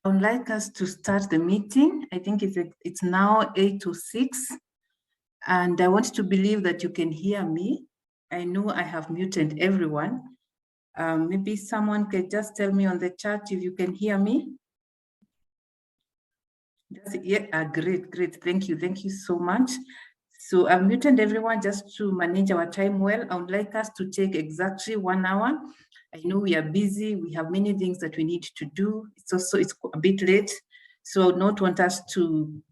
I would like us to start the meeting. I think it's now 8:06, and I want to believe that you can hear me. I know I have muted everyone. Maybe someone can just tell me on the chat if you can hear me. Yeah, great. Thank you so much. So I've muted everyone just to manage our time well. I would like us to take exactly 1 hour. I know we are busy. We have many things that we need to do. It's a bit late, so I would not want us to.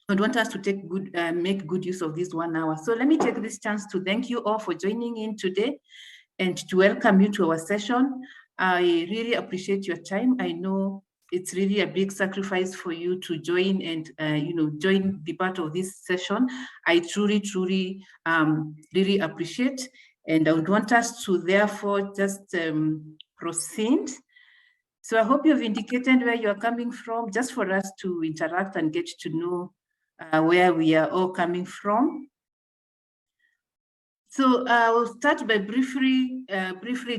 I want us to make good use of this 1 hour. So let me take this chance to thank you all for joining in today and to welcome you to our session. I really appreciate your time. I know it's really a big sacrifice for you to join and be part of this session. I truly really appreciate, and I would want us to therefore just proceed. So I hope you've indicated where you are coming from, just for us to interact and get to know where we are all coming from. So I will start by briefly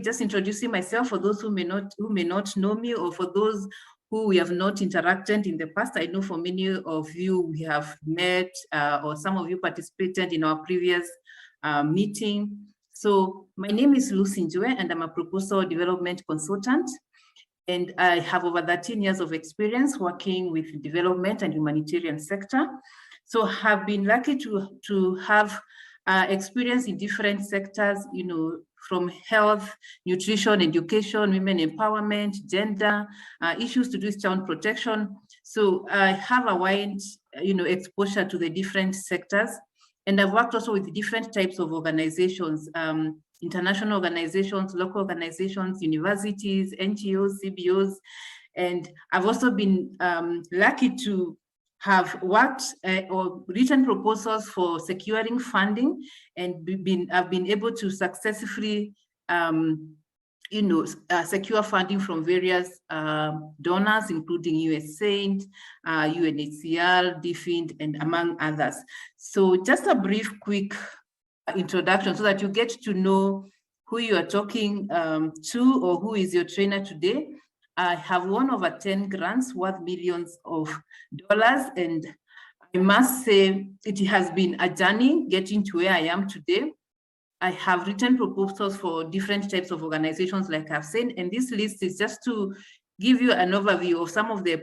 just introducing myself for those who may not know me, or for those who we have not interacted in the past. I know for many of you we have met, or some of you participated in our previous meeting. So my name is Lucy Njue, and I'm a proposal development consultant. And I have over 13 years of experience working with development and humanitarian sector. So have been lucky to have experience in different sectors, from health, nutrition, education, women empowerment, gender, issues to do with child protection. So I have a wide, exposure to the different sectors. And I've worked also with different types of organizations, international organizations, local organizations, universities, NGOs, CBOs. And I've also been lucky to have worked or written proposals for securing funding, and I've been able to successfully secure funding from various donors, including USAID, UNHCR, DFID, and among others. So just a brief, quick introduction so that you get to know who you are talking to, or who is your trainer today. I have won over 10 grants worth millions of dollars, and I must say it has been a journey getting to where I am today. I have written proposals for different types of organizations, like I've said, and this list is just to give you an overview of some of the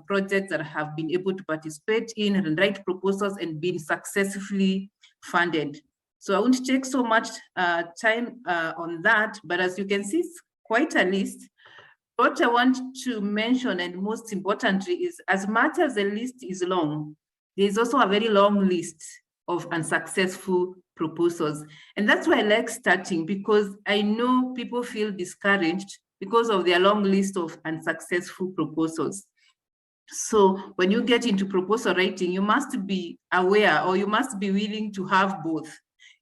projects that I have been able to participate in and write proposals and been successfully funded. So I won't take so much time on that, but as you can see, it's quite a list. What I want to mention, and most importantly, is as much as the list is long, there's also a very long list of unsuccessful proposals. And that's why I like starting, because I know people feel discouraged because of their long list of unsuccessful proposals. So when you get into proposal writing, you must be aware, or you must be willing to have both.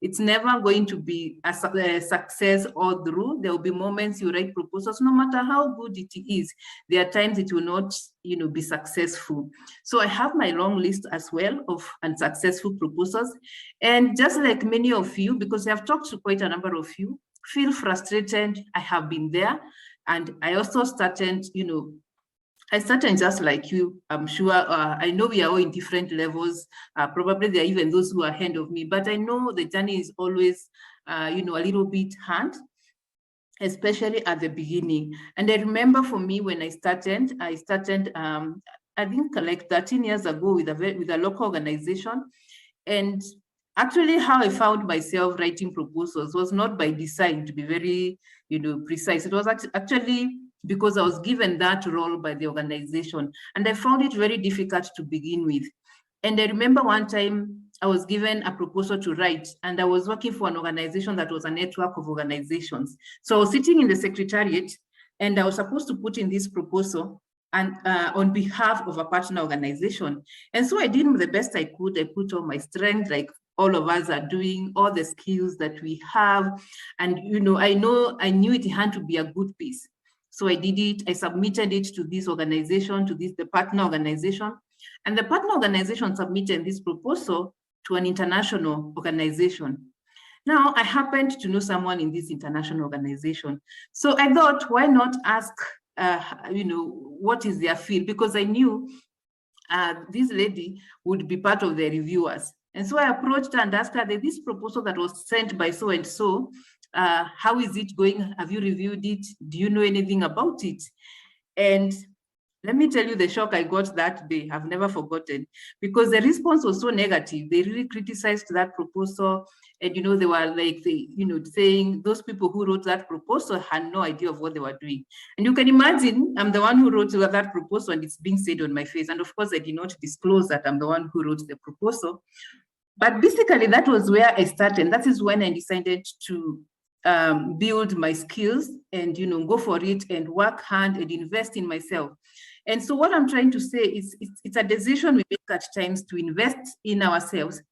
It's never going to be a success all through. There will be moments you write proposals, no matter how good it is, there are times it will not, be successful. So I have my long list as well of unsuccessful proposals. And just like many of you, because I've talked to quite a number of you, feel frustrated. I have been there. And I also started, I started just like you, I'm sure. I know we are all in different levels. Probably there are even those who are ahead of me, but I know the journey is always, a little bit hard, especially at the beginning. And I remember for me, when I started, I think like 13 years ago with a local organization. And actually how I found myself writing proposals was not by design, to be very, precise. It was actually because I was given that role by the organization, and I found it very difficult to begin with. And I remember one time I was given a proposal to write, and I was working for an organization that was a network of organizations. So I was sitting in the secretariat, and I was supposed to put in this proposal and on behalf of a partner organization. And so I did the best I could. I put all my strength, like all of us are doing, all the skills that we have. And I knew it had to be a good piece. So I did it. I submitted it to this organization, the partner organization. And the partner organization submitted this proposal to an international organization. Now, I happened to know someone in this international organization. So I thought, why not ask what is their feel, because I knew this lady would be part of the reviewers. And so I approached her and asked her, this proposal that was sent by so-and-so, how is it going? Have you reviewed it? Do you know anything about it? And let me tell you the shock I got that day. I've never forgotten, because the response was so negative. They really criticized that proposal. And, they were like, saying those people who wrote that proposal had no idea of what they were doing. And you can imagine, I'm the one who wrote that proposal and it's being said on my face. And of course, I did not disclose that I'm the one who wrote the proposal. But basically, that was where I started. That is when I decided to build my skills and, go for it and work hard and invest in myself. And so what I'm trying to say is it's a decision we make at times to invest in ourselves,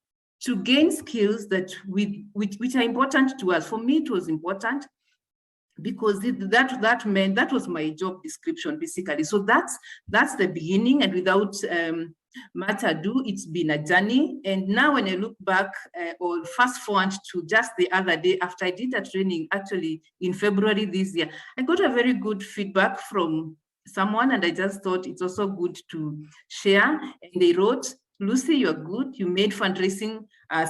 to gain skills that which are important to us. For me, it was important because that meant that was my job description, basically. So that's the beginning, and without much ado, it's been a journey. And now when I look back or fast forward to just the other day after I did a training, actually in February this year, I got a very good feedback from someone, and I just thought it's also good to share. And they wrote, "Lucy, you're good. You made fundraising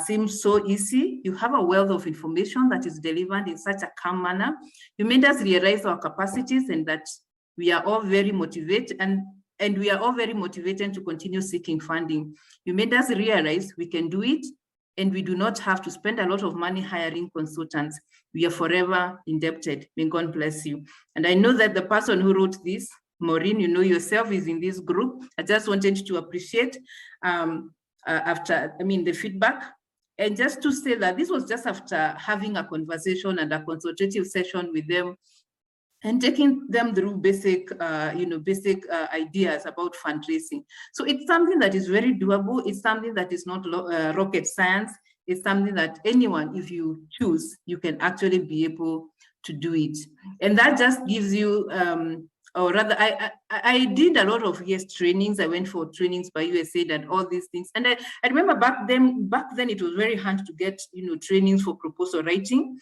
seem so easy. You have a wealth of information that is delivered in such a calm manner. You made us realize our capacities and that we are all very motivated and we are all very motivated to continue seeking funding. You made us realize we can do it and we do not have to spend a lot of money hiring consultants. We are forever indebted. May God bless you." And I know that the person who wrote this, Maureen, you know yourself, is in this group. I just wanted to appreciate the feedback. And just to say that this was just after having a conversation and a consultative session with them and taking them through basic ideas about fundraising. So it's something that is very doable. It's something that is not rocket science. It's something that anyone, if you choose, you can actually be able to do it. And that just gives you, or rather, I did a lot of trainings. I went for trainings by USAID and all these things. And I remember back then it was very hard to get trainings for proposal writing.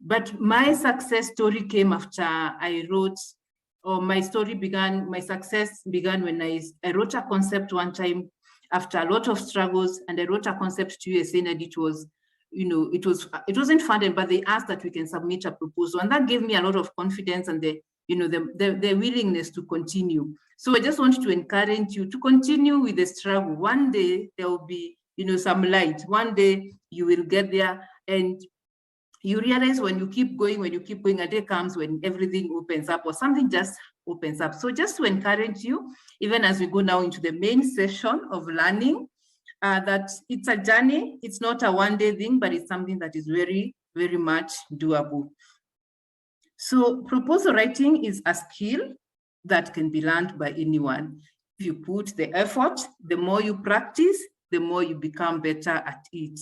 But my success story came after I wrote, or my success began when I wrote a concept one time after a lot of struggles, and I wrote a concept to USAID, and it wasn't funded, but they asked that we can submit a proposal, and that gave me a lot of confidence and the willingness to continue. So I just want to encourage you to continue with the struggle. One day there will be some light. One day you will get there, and you realize when you keep going, a day comes when everything opens up or something just opens up. So just to encourage you, even as we go now into the main session of learning, that it's a journey. It's not a one-day thing, but it's something that is very, very much doable. So proposal writing is a skill that can be learned by anyone. If you put the effort, the more you practice, the more you become better at it.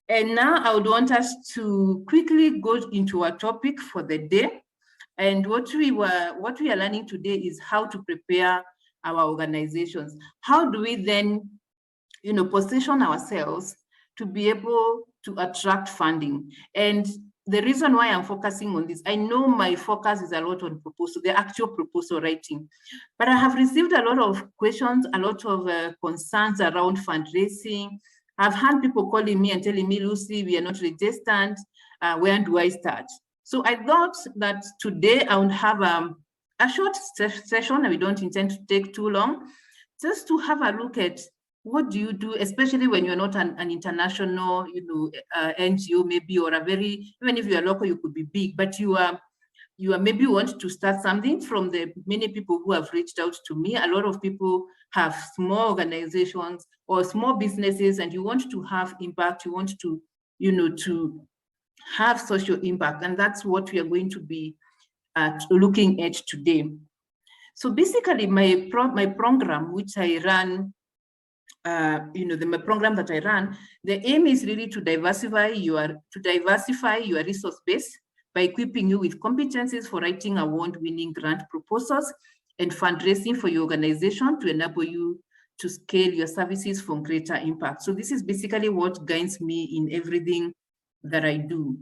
And now I would want us to quickly go into our topic for the day. And what we are learning today is how to prepare our organizations. How do we then, position ourselves to be able to attract funding? And the reason why I'm focusing on this, I know my focus is a lot on proposal, the actual proposal writing, but I have received a lot of questions, a lot of concerns around fundraising. I've had people calling me and telling me, "Lucy, we are not registered. Where do I start?" So I thought that today I would have a short session, and we don't intend to take too long, just to have a look at what do you do, especially when you're not an international, NGO maybe, or even if you are local, you could be big, but you are maybe want to start something. From the many people who have reached out to me, a lot of people have small organizations or small businesses, and you want to have impact, you want to, to have social impact. And that's what we are going to be looking at today. So basically my program, which I run, my program that I run, the aim is really to diversify your resource base by equipping you with competencies for writing award-winning grant proposals and fundraising for your organization to enable you to scale your services for greater impact. So this is basically what guides me in everything that I do.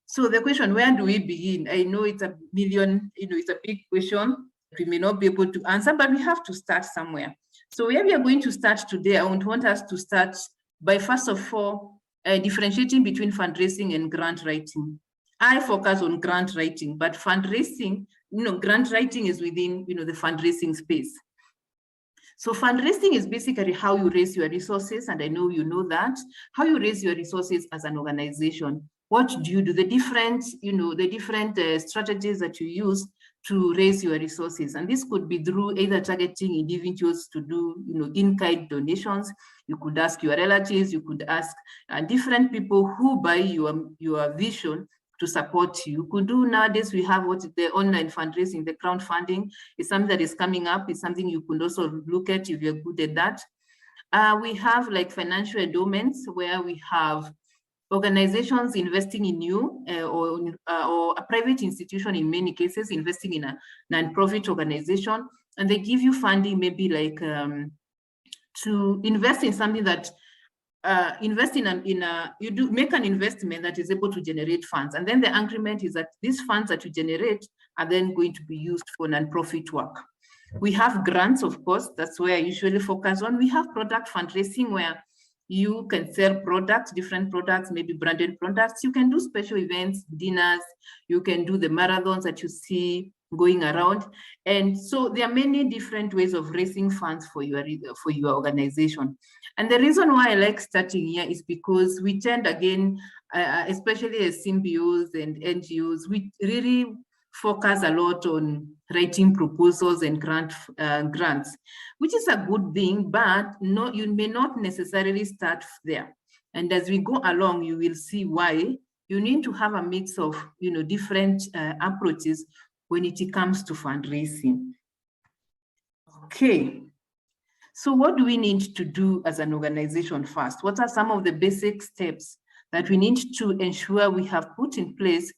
So the question, where do we begin? I know it's a million, it's a big question. We may not be able to answer, but we have to start somewhere. So where we are going to start today, I would want us to start by, first of all, differentiating between fundraising and grant writing. I focus on grant writing, but fundraising, grant writing is within, the fundraising space. So fundraising is basically how you raise your resources, and I know you know that, how you raise your resources as an organization. What do you do? The different, strategies that you use to raise your resources. And this could be through either targeting individuals to do, in-kind donations. You could ask your relatives, you could ask different people who buy your vision to support you. You could do nowadays, we have what the online fundraising, the crowdfunding is something that is coming up. It's something you could also look at if you're good at that. We have like financial endowments where we have organizations investing in you or a private institution in many cases investing in a non-profit organization, and they give you funding maybe like to invest in something that invest you do make an investment that is able to generate funds, and then the agreement is that these funds that you generate are then going to be used for non-profit work. We have grants, of course, that's where I usually focus on. We have product fundraising where you can sell products, different products, maybe branded products. You can do special events, dinners, you can do the marathons that you see going around. And so there are many different ways of raising funds for your organization. And the reason why I like starting here is because we tend, again, especially as CBOs and NGOs, we really focus a lot on writing proposals and grants, which is a good thing, but no, you may not necessarily start there. And as we go along, you will see why you need to have a mix of different approaches when it comes to fundraising. Okay, so what do we need to do as an organization first? What are some of the basic steps that we need to ensure we have put in place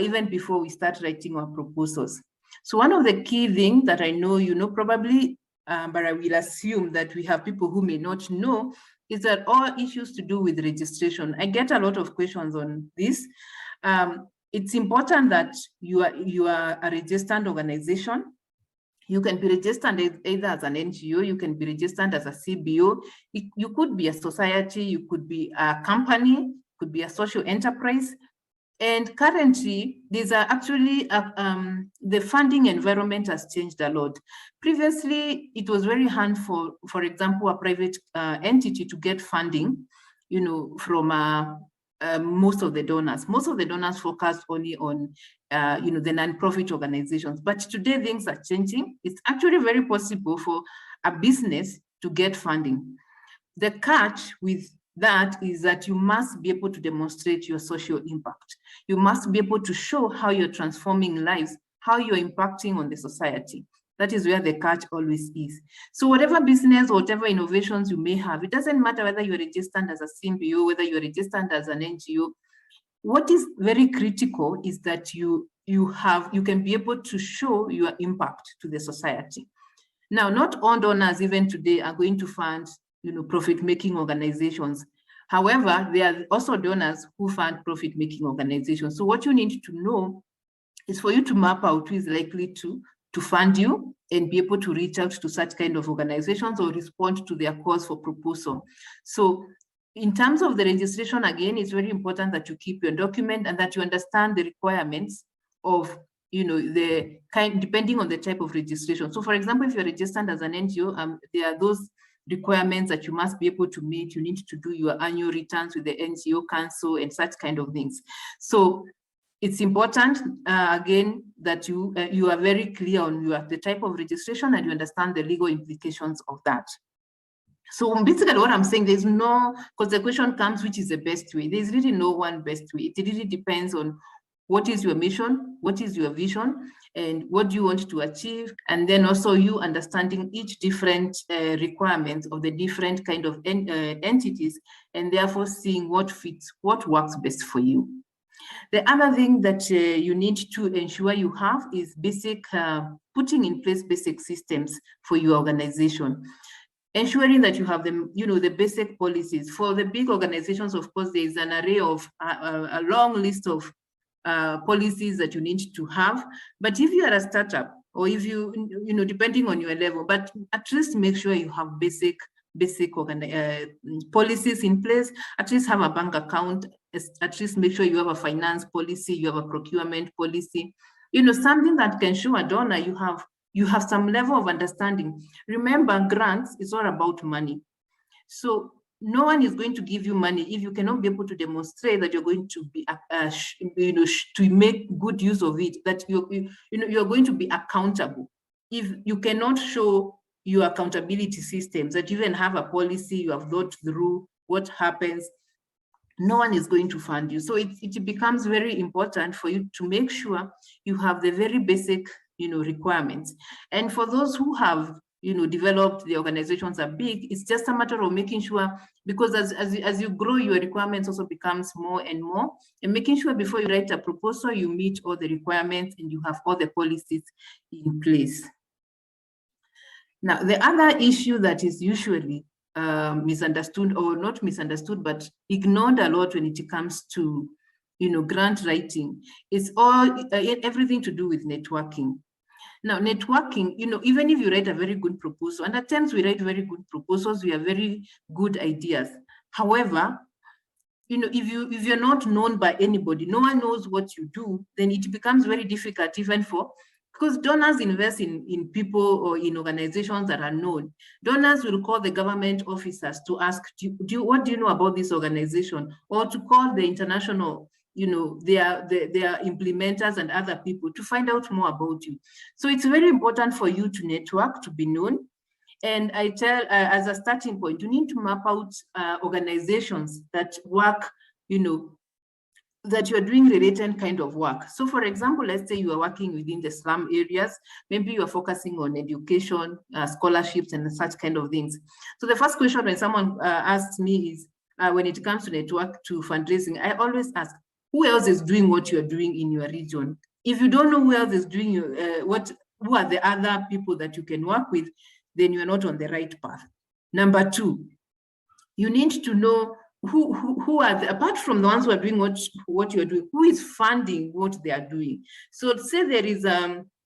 even before we start writing our proposals? So one of the key things that I know you know probably, but I will assume that we have people who may not know, is that all issues to do with registration. I get a lot of questions on this. It's important that you are a registered organization. You can be registered either as an NGO, you can be registered as a CBO, you could be a society, you could be a company, could be a social enterprise. And currently, these are actually, the funding environment has changed a lot. Previously, it was very hard for example, a private entity to get funding, from most of the donors. Most of the donors focus only on, the non-profit organizations. But today things are changing. It's actually very possible for a business to get funding. The catch with that is that you must be able to demonstrate your social impact. You must be able to show how you're transforming lives, how you're impacting on the society. That is where the catch always is. So whatever business, whatever innovations you may have, it doesn't matter whether you're registered as a CBO, whether you're registered as an NGO. What is very critical is that you can be able to show your impact to the society. Now, not all donors even today are going to fund, profit-making organizations. However, there are also donors who fund profit-making organizations. So what you need to know is for you to map out who is likely to fund you and be able to reach out to such kind of organizations or respond to their calls for proposal. So in terms of the registration, again, it's very important that you keep your document and that you understand the requirements of, the kind, depending on the type of registration. So for example, if you're registered as an NGO, there are those requirements that you must be able to meet. You need to do your annual returns with the NGO Council and such kind of things. So it's important, again, that you are very clear on the type of registration and you understand the legal implications of that. So basically what I'm saying, there's no, because the question comes, which is the best way? There's really no one best way. It really depends on what is your mission, what is your vision, and what do you want to achieve, and then also you understanding each different requirements of the different kind of entities, and therefore seeing what fits, what works best for you. The other thing that you need to ensure you have is basic, putting in place basic systems for your organization. Ensuring that you have the basic policies. For the big organizations, of course, there is an array of a long list of policies that you need to have. But if you are a startup, or if you depending on your level, but at least make sure you have basic policies in place. At least have a bank account. At least make sure you have a finance policy, you have a procurement policy. Something that can show a donor you have some level of understanding. Remember, grants is all about money. So no one is going to give you money if you cannot be able to demonstrate that you're going to be, to make good use of it, that you're going to be accountable. If you cannot show your accountability systems, that you even have a policy, you have thought through what happens, no one is going to fund you. So it becomes very important for you to make sure you have the very basic, requirements. And for those who have, developed, the organizations are big, it's just a matter of making sure, because as you grow, your requirements also becomes more and more, and making sure before you write a proposal, you meet all the requirements and you have all the policies in place. Now, the other issue that is usually misunderstood, or not misunderstood, but ignored a lot when it comes to, grant writing, is everything to do with networking. Now, networking, even if you write a very good proposal, and at times we write very good proposals, we have very good ideas. However, if you're not known by anybody, no one knows what you do, then it becomes very difficult even because donors invest in people or in organizations that are known. Donors will call the government officers to ask, what do you know about this organization? Or to call the international, their implementers and other people to find out more about you. So it's very important for you to network, to be known. And I tell, as a starting point, you need to map out organizations that work, that you're doing related kind of work. So for example, let's say you are working within the slum areas, maybe you are focusing on education, scholarships, and such kind of things. So the first question when someone asks me is, when it comes to network, to fundraising, I always ask, who else is doing what you're doing in your region? If you don't know who else is doing who are the other people that you can work with, then you're not on the right path. Number two, you need to know who are apart from the ones who are doing what you're doing, who is funding what they are doing. So say there is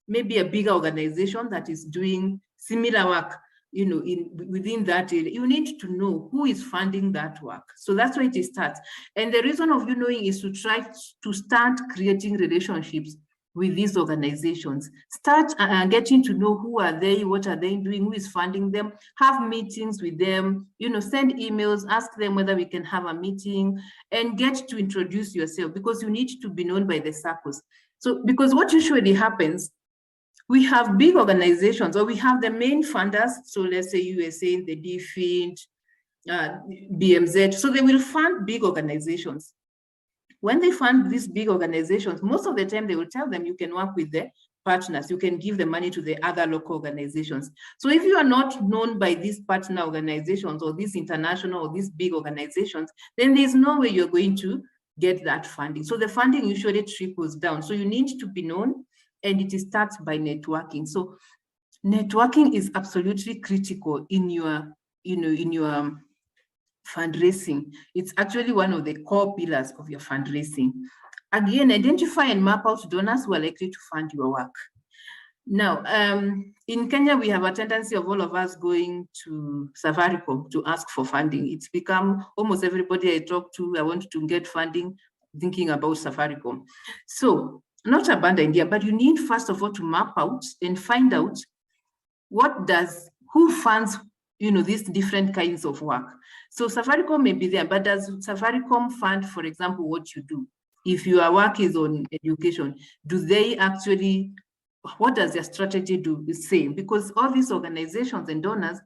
maybe a bigger organization that is doing similar work, within that area, you need to know who is funding that work. So that's where it starts. And the reason of you knowing is to try to start creating relationships with these organizations. Start getting to know who are they, what are they doing, who is funding them, have meetings with them, send emails, ask them whether we can have a meeting, and get to introduce yourself, because you need to be known by the circles. So, because what usually happens, we have big organizations, or we have the main funders. So let's say USA, the DFID, BMZ. So they will fund big organizations. When they fund these big organizations, most of the time they will tell them you can work with the partners, you can give the money to the other local organizations. So if you are not known by these partner organizations, or these international, or these big organizations, then there's no way you're going to get that funding. So the funding usually trickles down. So you need to be known, and it starts by networking. So networking is absolutely critical in your, in your fundraising. It's actually one of the core pillars of your fundraising. Again, identify and map out donors who are likely to fund your work. Now, in Kenya, we have a tendency of all of us going to Safaricom to ask for funding. It's become almost everybody I talk to, I want to get funding, thinking about Safaricom. So, not a bad idea, but you need first of all to map out and find out who funds, these different kinds of work. So Safaricom may be there, but does Safaricom fund, for example, what you do? If your work is on education, do they actually, what does their strategy do? The same, because all these organizations and donors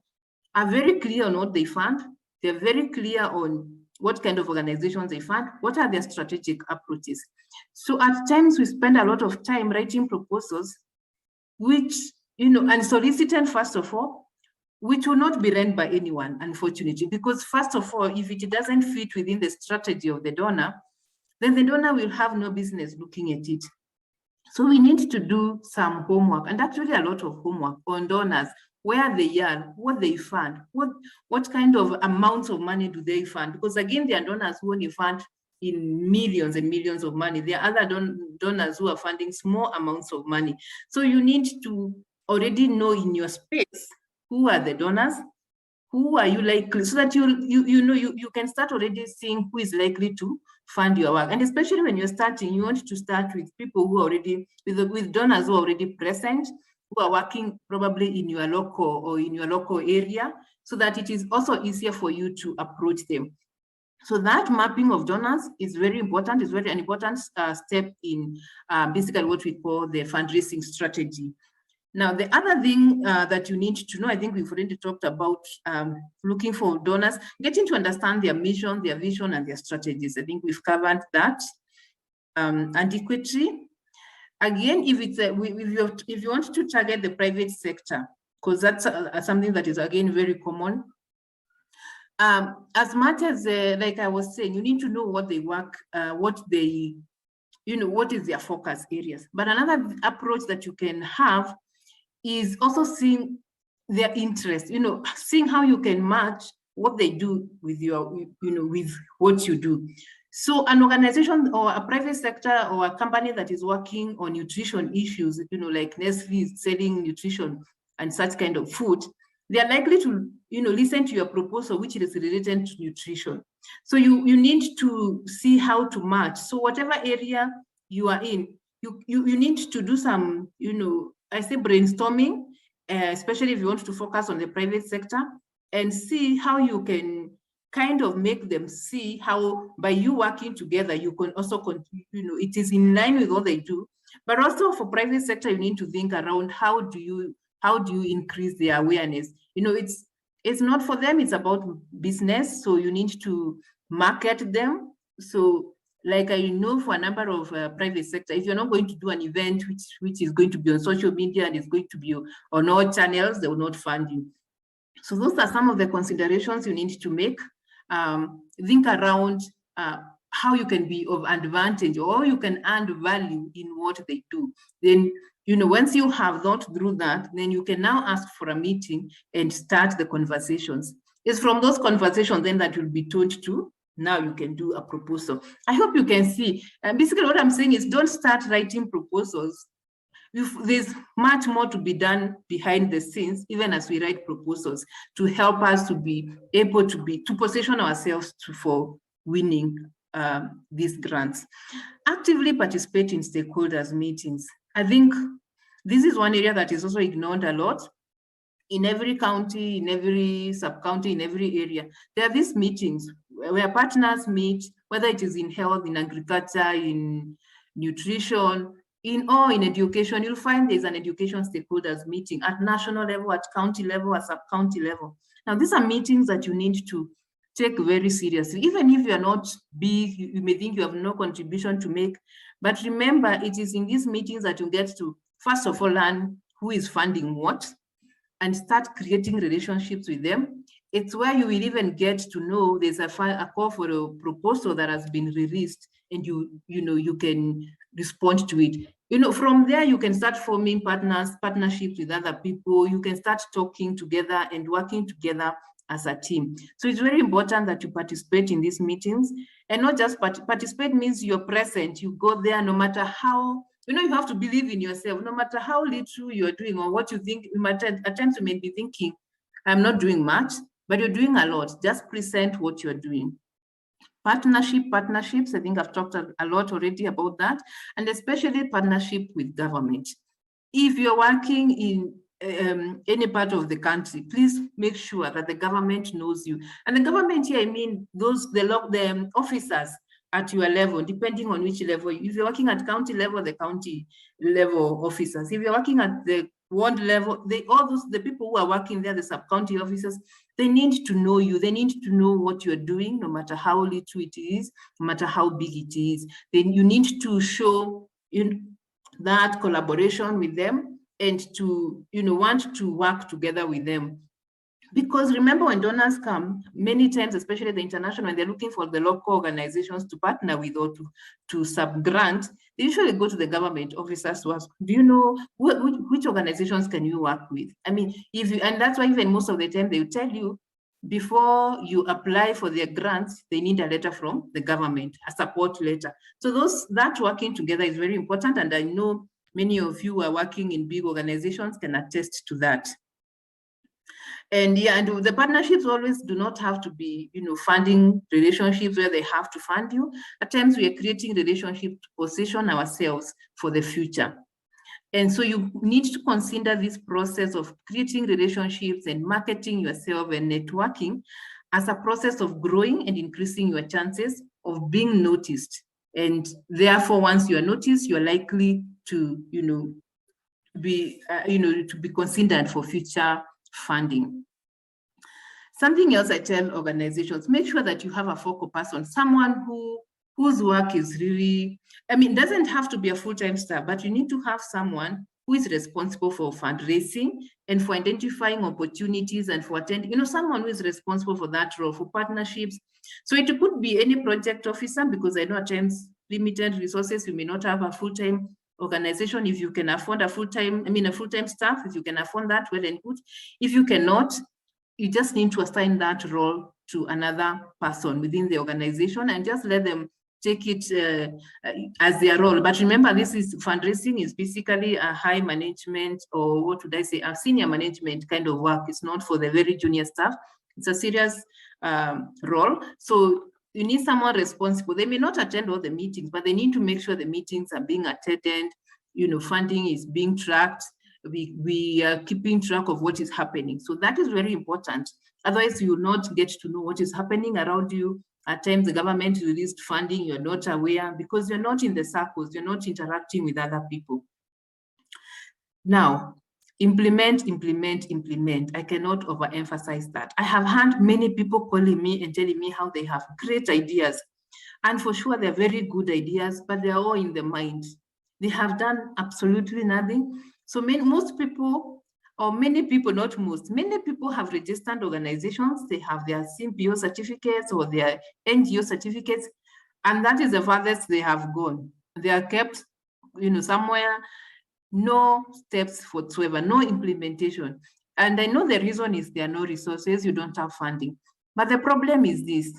are very clear on what they fund. They're very clear on what kind of organizations they fund, what are their strategic approaches. So at times we spend a lot of time writing proposals, which, unsolicited, first of all, which will not be read by anyone, unfortunately, because first of all, if it doesn't fit within the strategy of the donor, then the donor will have no business looking at it. So we need to do some homework, and actually a lot of homework on donors, where they are, what they fund, what kind of amounts of money do they fund? Because again, there are donors who only fund in millions and millions of money. There are other donors who are funding small amounts of money. So you need to already know in your space who are the donors, who are you likely, so that you can start already seeing who is likely to fund your work. And especially when you're starting, you want to start with people who are already, with donors who are already present, who are working probably in your local area, so that it is also easier for you to approach them. So that mapping of donors is very important. It's very an important step in basically what we call the fundraising strategy. Now, the other thing that you need to know, I think we've already talked about looking for donors, getting to understand their mission, their vision, and their strategies. I think we've covered that adequately. Again, if you want to target the private sector, because that's something that is, again, very common. As much as, like I was saying, you need to know what they work, what is their focus areas. But another approach that you can have is also seeing their interest, seeing how you can match what they do with with what you do. So an organization or a private sector or a company that is working on nutrition issues, like Nestle is selling nutrition and such kind of food, they are likely to, listen to your proposal, which is related to nutrition. So you need to see how to match. So whatever area you are in, you need to do some, I say brainstorming, especially if you want to focus on the private sector, and see how you can kind of make them see how by you working together, you can also, it is in line with what they do. But also for private sector, you need to think around how do you increase their awareness? It's not for them, it's about business. So you need to market them. So like I know for a number of private sector, if you're not going to do an event which is going to be on social media and is going to be on all channels, they will not fund you. So those are some of the considerations you need to make. Think around how you can be of advantage or you can add value in what they do. Then, once you have thought through that, then you can now ask for a meeting and start the conversations. It's from those conversations then that you'll be told to, now you can do a proposal. I hope you can see. Basically what I'm saying is don't start writing proposals. There's much more to be done behind the scenes, even as we write proposals, to help us to be able to position ourselves for winning these grants. Actively participate in stakeholders meetings. I think this is one area that is also ignored a lot. In every county, in every sub-county, in every area, there are these meetings where partners meet, whether it is in health, in agriculture, in nutrition, in education. You'll find there's an education stakeholders meeting at national level, at county level, at sub-county level. Now, these are meetings that you need to take very seriously. Even if you're not big, you may think you have no contribution to make, but remember, it is in these meetings that you get to, first of all, learn who is funding what, and start creating relationships with them. It's where you will even get to know there's a call for a proposal that has been released, and you can respond to it. From there, you can start forming partnerships with other people. You can start talking together and working together as a team. So it's very important that you participate in these meetings, and not just participate means you're present. You go there no matter how, you have to believe in yourself, no matter how little you're doing or what you think. At times you may be thinking, I'm not doing much, but you're doing a lot. Just present what you're doing. Partnerships, I think I've talked a lot already about that, and especially partnership with government. If you're working in any part of the country, please make sure that the government knows you. And the government here, I mean, the officers at your level, depending on which level. If you're working at county level, the county level officers. If you're working at the ward level, the people who are working there, the sub-county officers, they need to know you. They need to know what you're doing, no matter how little it is, no matter how big it is. Then you need to show that collaboration with them and to want to work together with them. Because remember, when donors come, many times, especially the international, when they're looking for the local organizations to partner with or to sub-grant, they usually go to the government officers to ask, do you know which organizations can you work with? I mean, and that's why even most of the time they will tell you, before you apply for their grants, they need a letter from the government, a support letter. So that working together is very important. And I know many of you who are working in big organizations can attest to that. And yeah, and the partnerships always do not have to be, funding relationships where they have to fund you. At times we are creating relationships to position ourselves for the future. And so you need to consider this process of creating relationships and marketing yourself and networking as a process of growing and increasing your chances of being noticed. And therefore, once you are noticed, you're likely to, be considered for future funding. Something else I tell organizations, make sure that you have a focal person, someone whose work is really, doesn't have to be a full-time staff, but you need to have someone who is responsible for fundraising and for identifying opportunities and for attending, someone who is responsible for that role, for partnerships. So it could be any project officer, because I know at times limited resources, you may not have a full-time organization. If you can afford a full-time staff, if you can afford that, well and good. If you cannot, you just need to assign that role to another person within the organization and just let them take it as their role. But remember, fundraising is basically a high management, or what would I say, a senior management kind of work. It's not for the very junior staff. It's a serious role. So you need someone responsible. They may not attend all the meetings, but they need to make sure the meetings are being attended, funding is being tracked. We are keeping track of what is happening. So that is very important. Otherwise, you will not get to know what is happening around you. At times, the government released funding, you're not aware because you're not in the circles, you're not interacting with other people. Now, implement. I cannot overemphasize that. I have had many people calling me and telling me how they have great ideas. And for sure, they're very good ideas, but they're all in the mind. They have done absolutely nothing. So most people, or many people, not most, many people have registered organizations. They have their CBO certificates or their NGO certificates, and that is the farthest they have gone. They are kept, somewhere, no steps whatsoever, no implementation. And I know the reason is there are no resources, you don't have funding. But the problem is this.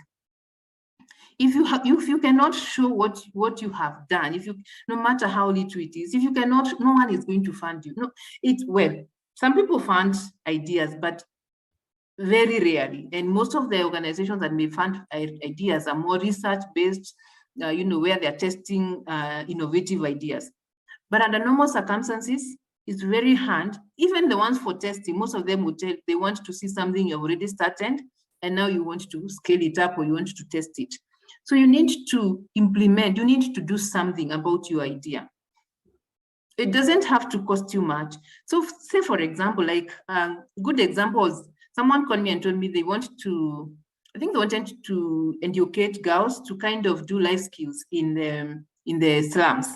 If you cannot show what you have done, no matter how little it is, if you cannot, no one is going to fund you. Some people fund ideas, but very rarely. And most of the organizations that may fund ideas are more research-based, where they're testing innovative ideas. But under normal circumstances, it's very hard. Even the ones for testing, most of them will tell they want to see something you've already started, and now you want to scale it up or you want to test it. So you need to implement, you need to do something about your idea. It doesn't have to cost you much. So say, for example, like good examples, someone called me and told me they wanted to educate girls to kind of do life skills in the slums.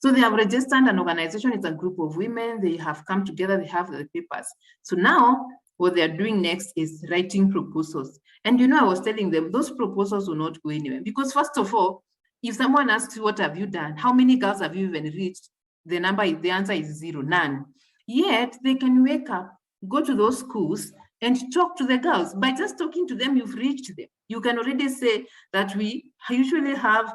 So they have registered an organization. It's a group of women. They have come together. They have the papers. So now what they're doing next is writing proposals. And I was telling them those proposals will not go anywhere, because first of all, if someone asks, what have you done? How many girls have you even reached? The answer is 0, none. Yet they can wake up, go to those schools and talk to the girls. By just talking to them, you've reached them. You can already say that we usually have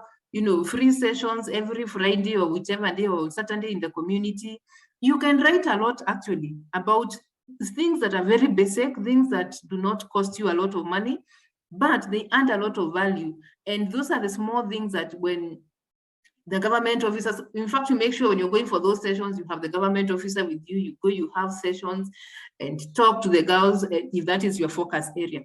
free sessions every Friday or whichever day or Saturday in the community. You can write a lot actually about things that are very basic, things that do not cost you a lot of money, but they add a lot of value. And those are the small things that when the government officers, in fact, you make sure when you're going for those sessions, you have the government officer with you, you have sessions and talk to the girls if that is your focus area.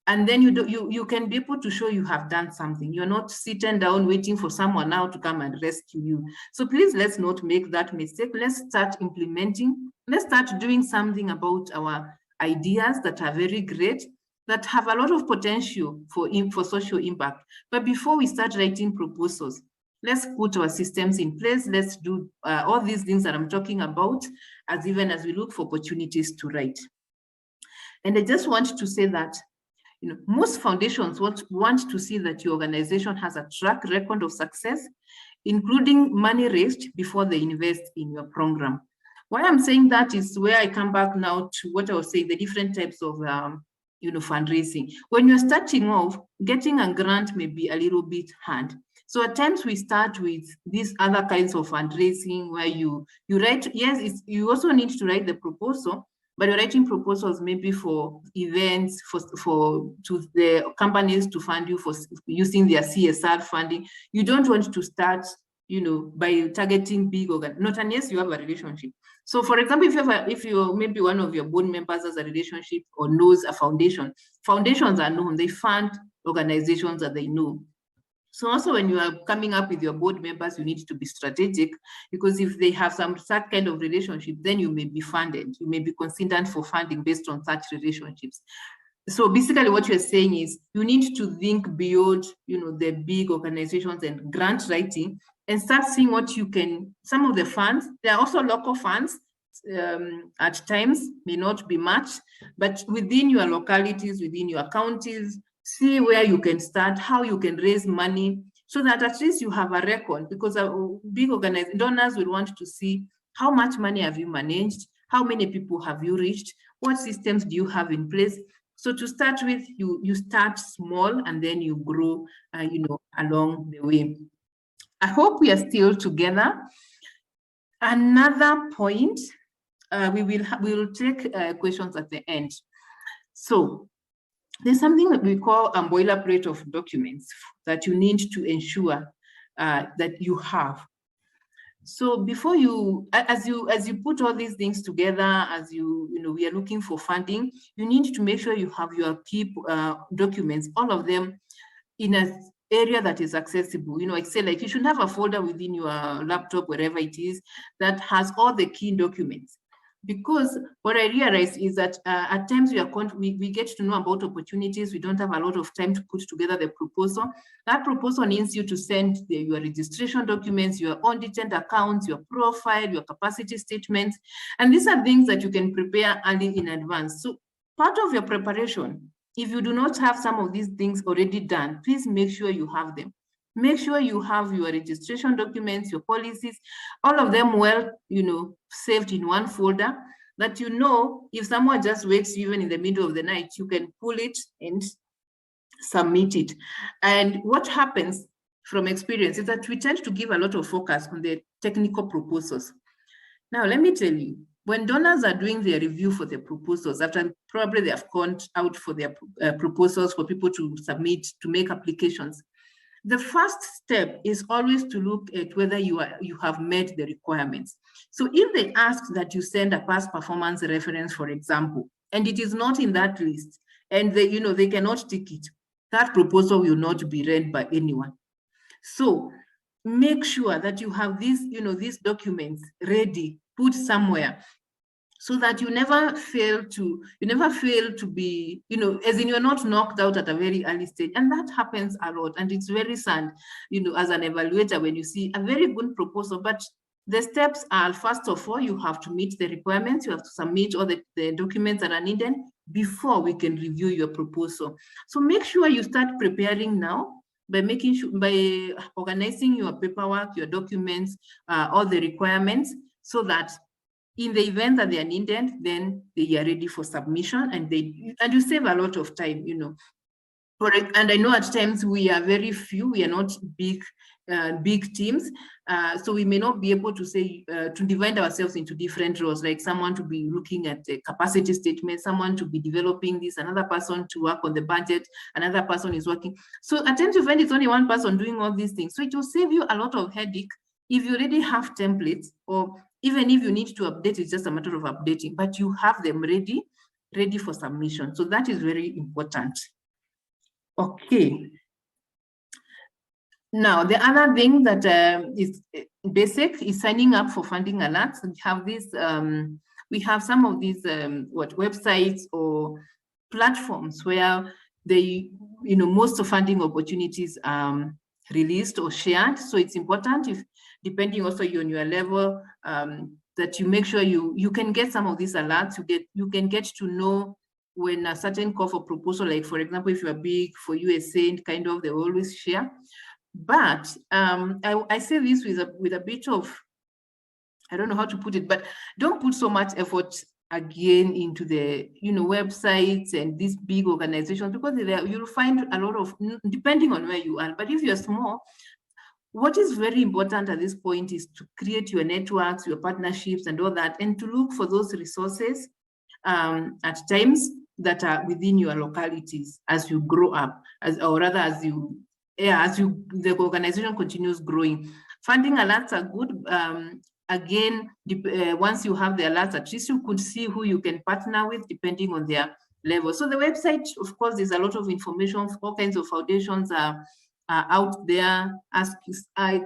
And then you can be able to show you have done something. You're not sitting down waiting for someone now to come and rescue you. So please, let's not make that mistake. Let's start implementing. Let's start doing something about our ideas that are very great, that have a lot of potential for social impact. But before we start writing proposals, let's put our systems in place. Let's do all these things that I'm talking about, as we look for opportunities to write. And I just want to say that most foundations want to see that your organization has a track record of success, including money raised before they invest in your program. Why I'm saying that is where I come back now to what I was saying, the different types of fundraising. When you're starting off, getting a grant may be a little bit hard. So at times we start with these other kinds of fundraising where you write, yes, you also need to write the proposal, but you're writing proposals maybe for events, to the companies to fund you for using their CSR funding. You don't want to start, by targeting big not unless you have a relationship. So for example, if you maybe one of your board members has a relationship or knows a foundation, foundations are known, they fund organizations that they know. So also when you are coming up with your board members, you need to be strategic, because if they have such kind of relationship, then you may be funded. You may be considered for funding based on such relationships. So basically what you're saying is you need to think beyond, the big organizations and grant writing, and start seeing what you can, some of the funds, there are also local funds, at times may not be much, but within your localities, within your counties, see where you can start, how you can raise money, so that at least you have a record, because big donors will want to see how much money have you managed, how many people have you reached, what systems do you have in place. So to start with, you start small and then you grow, along the way. I hope we are still together. Another point, we will take questions at the end. So there's something that we call a boilerplate of documents that you need to ensure that you have. So before as you put all these things together, as we are looking for funding, you need to make sure you have your key documents, all of them in an area that is accessible. Excel, like you should have a folder within your laptop, wherever it is, that has all the key documents. Because what I realized is that at times we get to know about opportunities. We don't have a lot of time to put together the proposal. That proposal needs you to send your registration documents, your audited accounts, your profile, your capacity statements. And these are things that you can prepare early in advance. So part of your preparation, if you do not have some of these things already done, please make sure you have them. Make sure you have your registration documents, your policies, all of them well, saved in one folder, that if someone just wakes you even in the middle of the night, you can pull it and submit it. And what happens from experience is that we tend to give a lot of focus on the technical proposals. Now, let me tell you, when donors are doing their review for the proposals, after probably they have gone out for their proposals for people to submit, to make applications, the first step is always to look at whether you have met the requirements. So if they ask that you send a past performance reference, for example, and it is not in that list, and they cannot tick it, that proposal will not be read by anyone. So make sure that you have these documents ready, put somewhere, so that you never fail to be, as in you're not knocked out at a very early stage. And that happens a lot. And it's very sad, as an evaluator, when you see a very good proposal, but the steps are, first of all, you have to meet the requirements. You have to submit all the documents that are needed before we can review your proposal. So make sure you start preparing now by by organizing your paperwork, your documents, all the requirements, so that in the event that they are needed, then they are ready for submission, and you save a lot of time, And I know at times we are very few, we are not big teams, so we may not be able to say to divide ourselves into different roles, like someone to be looking at the capacity statement, someone to be developing this, another person to work on the budget, another person is working. So at times you find it's only one person doing all these things. So it will save you a lot of headache if you already have templates, or even if you need to update, it's just a matter of updating, but you have them ready for submission. So that is very important. Okay. Now, the other thing that is basic is signing up for funding alerts. We have some of these websites or platforms where most of funding opportunities released or shared. So it's important, if depending also on your level, that you make sure you can get some of these alerts. You can get to know when a certain call for proposal, like for example, if you are big for USA, kind of, they always share. But I say this with a bit of, I don't know how to put it, but don't put so much effort again into the websites and these big organizations, because you'll find a lot of, depending on where you are. But if you're small, what is very important at this point is to create your networks, your partnerships and all that, and to look for those resources at times that are within your localities as you grow up, as the organization continues growing. Funding alerts are good. Again, once you have the alerts, at least you could see who you can partner with depending on their level. So the website, of course, there's a lot of information. All kinds of foundations are out there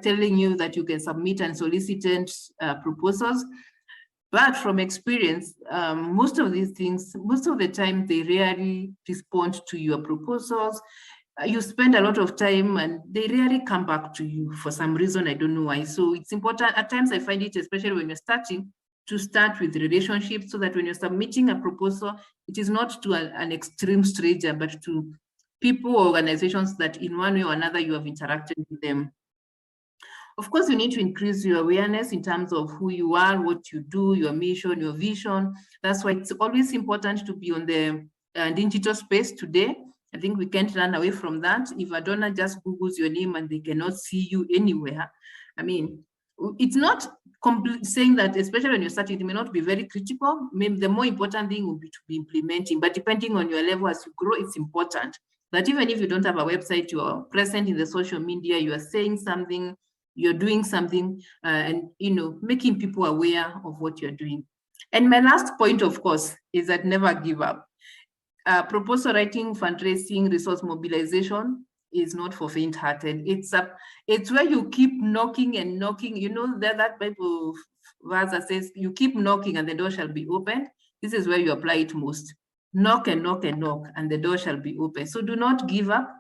telling you that you can submit and solicit proposals. But from experience, most of these things, most of the time, they rarely respond to your proposals. You spend a lot of time and they rarely come back to you for some reason. I don't know why. So it's important. At times I find it, especially when you're starting, to start with relationships, so that when you're submitting a proposal, it is not to an extreme stranger, but to people or organizations that in one way or another you have interacted with them. Of course, you need to increase your awareness in terms of who you are, what you do, your mission, your vision. That's why it's always important to be on the digital space today. I think we can't run away from that. If a donor just Googles your name and they cannot see you anywhere, I mean, it's not saying that, especially when you're starting, it may not be very critical. Maybe the more important thing will be to be implementing, but depending on your level as you grow, it's important that even if you don't have a website, you are present in the social media, you are saying something, you're doing something, and making people aware of what you're doing. And my last point, of course, is that never give up. Proposal writing, fundraising, resource mobilization is not for faint-hearted. It's where you keep knocking and knocking. That Bible verse that says, you keep knocking and the door shall be opened. This is where you apply it most. Knock and knock and knock, and the door shall be open. So do not give up.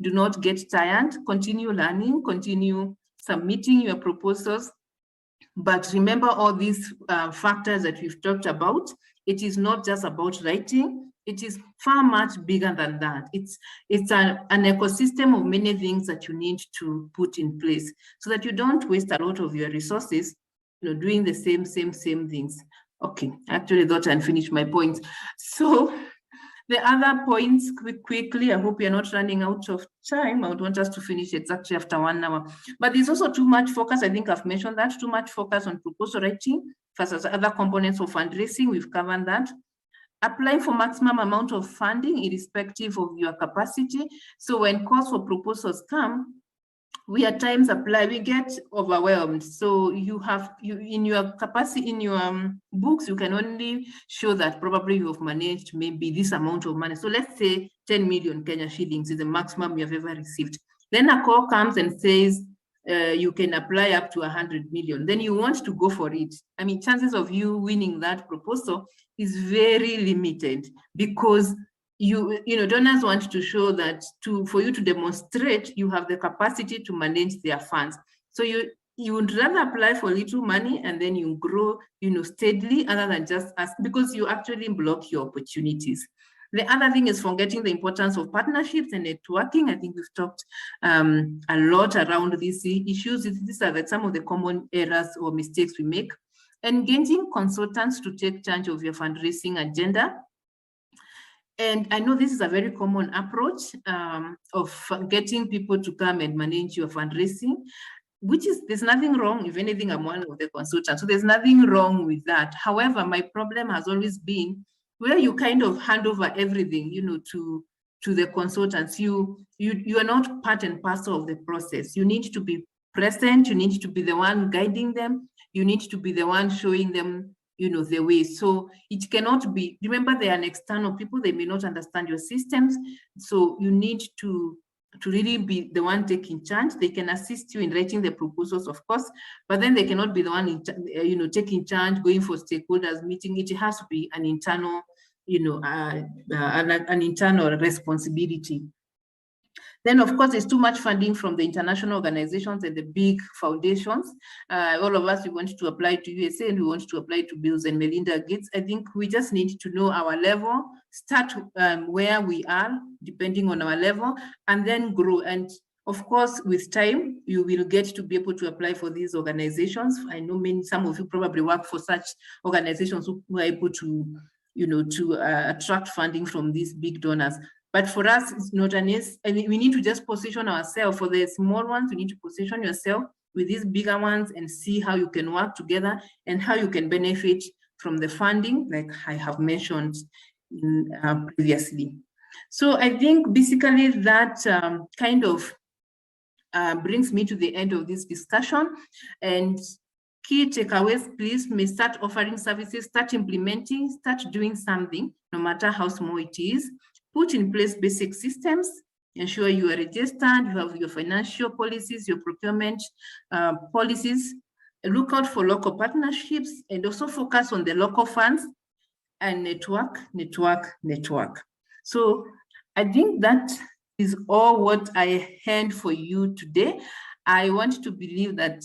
Do not get tired. Continue learning. Continue submitting your proposals. But remember all these factors that we've talked about. It is not just about writing. It is far much bigger than that. It's an ecosystem of many things that you need to put in place so that you don't waste a lot of your resources doing the same things. Okay, I actually thought I'd finished my points. So the other points, quickly, I hope you're not running out of time. I would want us to finish exactly after 1 hour. But there's also too much focus. I think I've mentioned that, too much focus on proposal writing versus other components of fundraising. We've covered that. Applying for maximum amount of funding irrespective of your capacity. So when calls for proposals come, we at times we get overwhelmed. So you in your capacity, in your books, you can only show that probably you have managed maybe this amount of money. So let's say 10 million Kenya shillings is the maximum you have ever received. Then a call comes and says, you can apply up to 100 million. Then you want to go for it. I mean, chances of you winning that proposal is very limited because donors want to show that for you to demonstrate you have the capacity to manage their funds. So you would rather apply for little money and then you grow, steadily, other than just ask, because you actually block your opportunities. The other thing is forgetting the importance of partnerships and networking. I think we've talked a lot around these issues. These are some of the common errors or mistakes we make. Engaging consultants to take charge of your fundraising agenda. And I know this is a very common approach of getting people to come and manage your fundraising, there's nothing wrong. If anything, I'm one of the consultants, so there's nothing wrong with that. However, my problem has always been where you kind of hand over everything, to the consultants. You are not part and parcel of the process. You need to be present. You need to be the one guiding them. You need to be the one showing them the way. So it cannot be, remember, they are an external people, they may not understand your systems. So you need to really be the one taking charge. They can assist you in writing the proposals, of course, but then they cannot be the one, taking charge, going for stakeholders meeting. It has to be an internal, an internal responsibility. Then, of course, there's too much funding from the international organizations and the big foundations. All of us, we want to apply to USA and we want to apply to Bill and Melinda Gates. I think we just need to know our level, start where we are, depending on our level, and then grow. And Of course, with time, you will get to be able to apply for these organizations. I know some of you probably work for such organizations who are able to, attract funding from these big donors. But for us, it's not an yes. I mean, we need to just position ourselves. For the small ones, you need to position yourself with these bigger ones and see how you can work together and how you can benefit from the funding, like I have mentioned previously. So I think basically that kind of brings me to the end of this discussion. And key takeaways, please, may start offering services, start implementing, start doing something, no matter how small it is. Put in place basic systems, ensure you are registered, you have your financial policies, your procurement policies. Look out for local partnerships and also focus on the local funds and network. So I think that is all what I had for you today. I want to believe that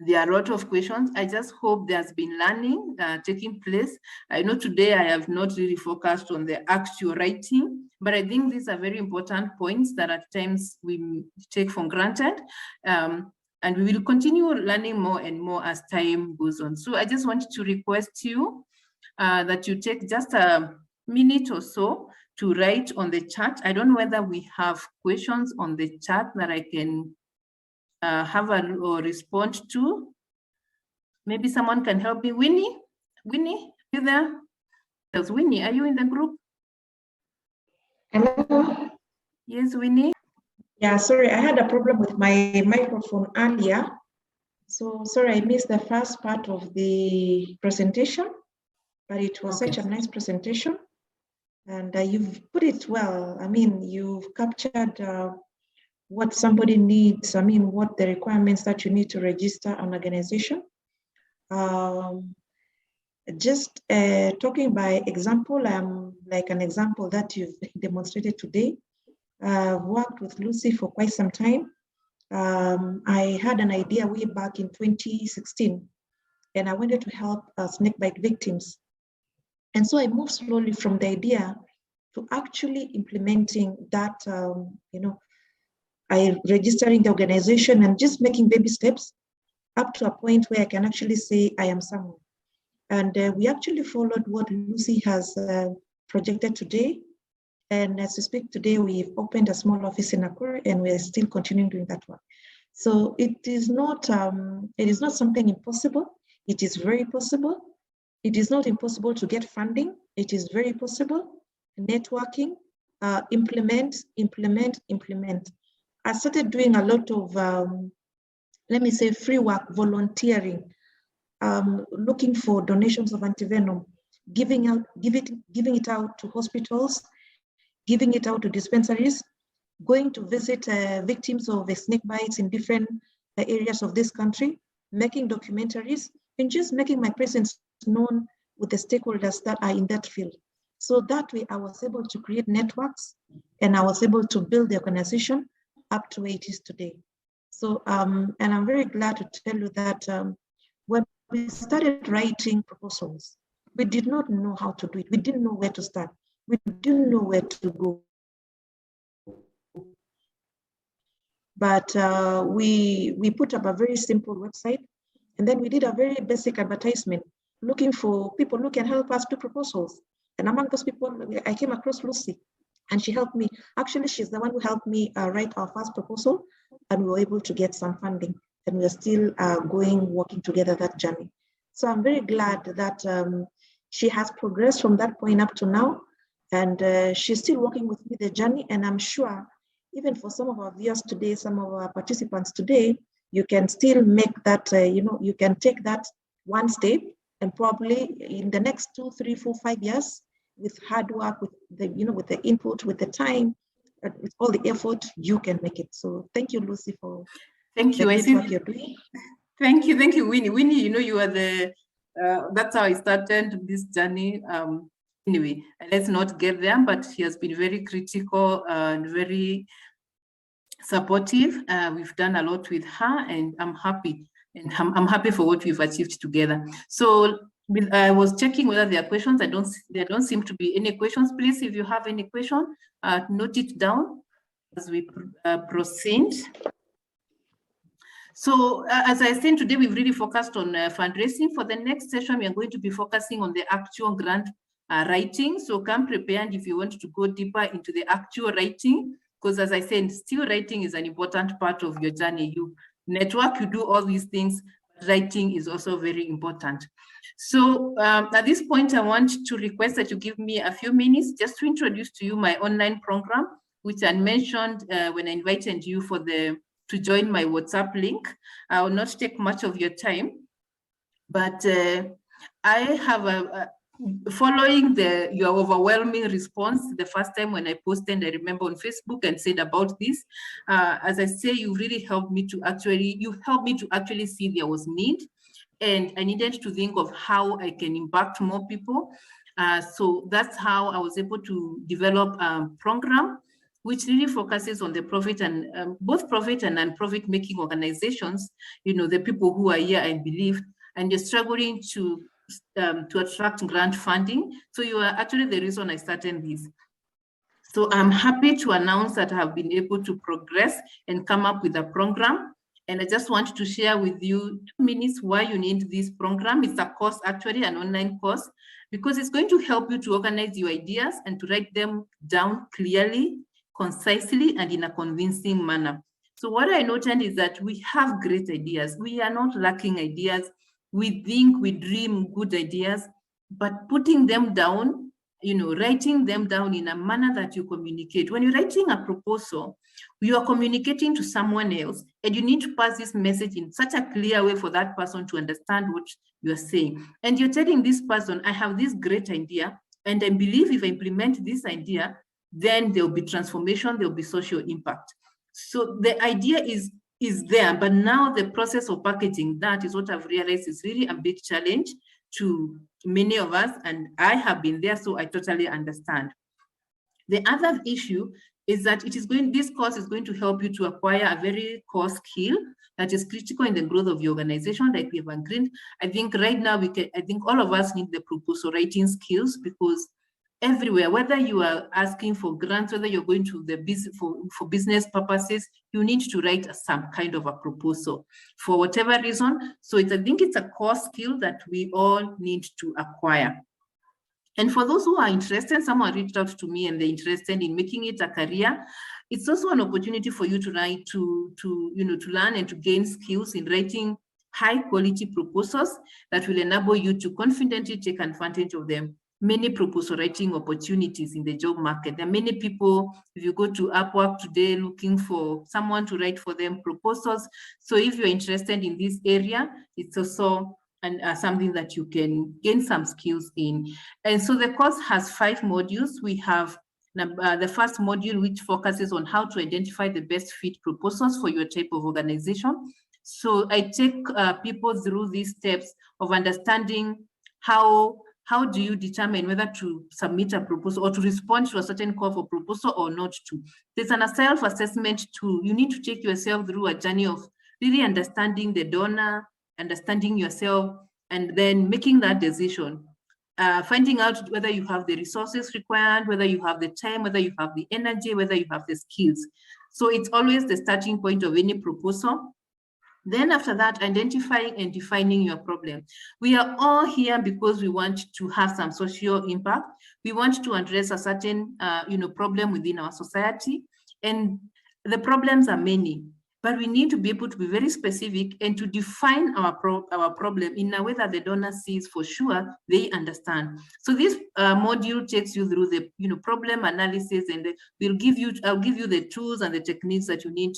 there are a lot of questions. I just hope there's been learning taking place. I know today I have not really focused on the actual writing, but I think these are very important points that at times we take for granted. And we will continue learning more and more as time goes on. So I just want to request you that you take just a minute or so to write on the chat. I don't know whether we have questions on the chat that I can have or respond to. Maybe someone can help me. Winnie, you there? Yes, Winnie, are you in the group? Hello. Yes, Winnie. Yeah, sorry, I had a problem with my microphone earlier. So sorry, I missed the first part of the presentation, but it was such a nice presentation. And you've put it well. I mean, you've captured what somebody needs. I mean, what the requirements that you need to register an organization. Just talking by example, like an example that you've demonstrated today. I've worked with Lucy for quite some time. I had an idea way back in 2016, and I wanted to help snakebite victims. And so I moved slowly from the idea to actually implementing that, I registering the organization and just making baby steps up to a point where I can actually say I am someone. And we actually followed what Lucy has projected today. And as we speak today, we've opened a small office in Nakuru, and we're still continuing doing that work. So it is not something impossible. It is very possible. It is not impossible to get funding. It is very possible. Networking, implement. I started doing a lot of, let me say, free work, volunteering, looking for donations of antivenom, giving it out to hospitals, giving it out to dispensaries, going to visit victims of snake bites in different areas of this country, making documentaries, and just making my presence known with the stakeholders that are in that field. So that way I was able to create networks, and I was able to build the organization up to where it is today. So, and I'm very glad to tell you that when we started writing proposals, we did not know how to do it. We didn't know where to start. We didn't know where to go. But we put up a very simple website, and then we did a very basic advertisement, looking for people who can help us do proposals. And among those people, I came across Lucy, and she helped me. Actually, she's the one who helped me write our first proposal, and we were able to get some funding, and we're still working together that journey. So I'm very glad that she has progressed from that point up to now, and she's still working with me the journey. And I'm sure even for some of our viewers today, some of our participants today, you can still make that, you can take that one step, and probably in the next 2, 3, 4, 5 years, with hard work, with the, with the input, with the time, with all the effort, you can make it. So thank you, Lucy, for thank you. I see what you're doing. Thank you, Winnie. Winnie, you are the. That's how I started this journey. Anyway, let's not get there, but she has been very critical and very supportive. We've done a lot with her, and I'm happy. And I'm happy for what we've achieved together. So I was checking whether there are questions. There don't seem to be any questions. Please, if you have any question, note it down as we proceed. So as I said, today we've really focused on fundraising. For the next session, we are going to be focusing on the actual grant writing. So come prepared if you want to go deeper into the actual writing, because as I said, still writing is an important part of your journey. You network, you do all these things, writing is also very important. So at this point, I want to request that you give me a few minutes just to introduce to you my online program, which I mentioned when I invited you to join my WhatsApp link. I will not take much of your time, but I have following your overwhelming response the first time when I posted, I remember on Facebook and said about this. As I say, you really helped me to actually see there was need, and I needed to think of how I can impact more people. So that's how I was able to develop a program which really focuses on the profit and both profit and non-profit making organizations, the people who are here, I believe, and you're struggling to attract grant funding. So you are actually the reason I started this. So I'm happy to announce that I have been able to progress and come up with a program. And I just want to share with you 2 minutes why you need this program. It's a course, actually, an online course, because it's going to help you to organize your ideas and to write them down clearly, concisely, and in a convincing manner. So what I noted is that we have great ideas. We are not lacking ideas. We think, we dream good ideas, but putting them down, writing them down in a manner that you communicate. When you're writing a proposal, you are communicating to someone else, and you need to pass this message in such a clear way for that person to understand what you're saying. And you're telling this person, I have this great idea, and I believe if I implement this idea, then there'll be transformation, there'll be social impact. So the idea is there, but now the process of packaging that is what I've realized is really a big challenge to many of us, and I have been there, so I totally understand. The other issue is that this course is going to help you to acquire a very core skill that is critical in the growth of your organization, like we have agreed. I think right now I think all of us need the proposal writing skills, because everywhere, whether you are asking for grants, whether you're going to for business purposes, you need to write some kind of a proposal for whatever reason. So I think it's a core skill that we all need to acquire. And for those who are interested, someone reached out to me and they're interested in making it a career. It's also an opportunity for you to write, to learn and to gain skills in writing high quality proposals that will enable you to confidently take advantage of them. Many proposal writing opportunities in the job market. There are many people, if you go to Upwork today, looking for someone to write for them proposals. So if you're interested in this area, it's also something that you can gain some skills in. And so the course has 5 modules. We have the first module, which focuses on how to identify the best fit proposals for your type of organization. So I take people through these steps of understanding how do you determine whether to submit a proposal or to respond to a certain call for proposal or not to. There's a self-assessment tool. You need to take yourself through a journey of really understanding the donor, understanding yourself, and then making that decision. Finding out whether you have the resources required, whether you have the time, whether you have the energy, whether you have the skills. So it's always the starting point of any proposal. Then after that, identifying and defining your problem. We are all here because we want to have some social impact. We want to address a certain problem within our society. And the problems are many, but we need to be able to be very specific and to define our problem in a way that the donor sees for sure they understand. So this module takes you through the problem analysis, and I'll give you the tools and the techniques that you need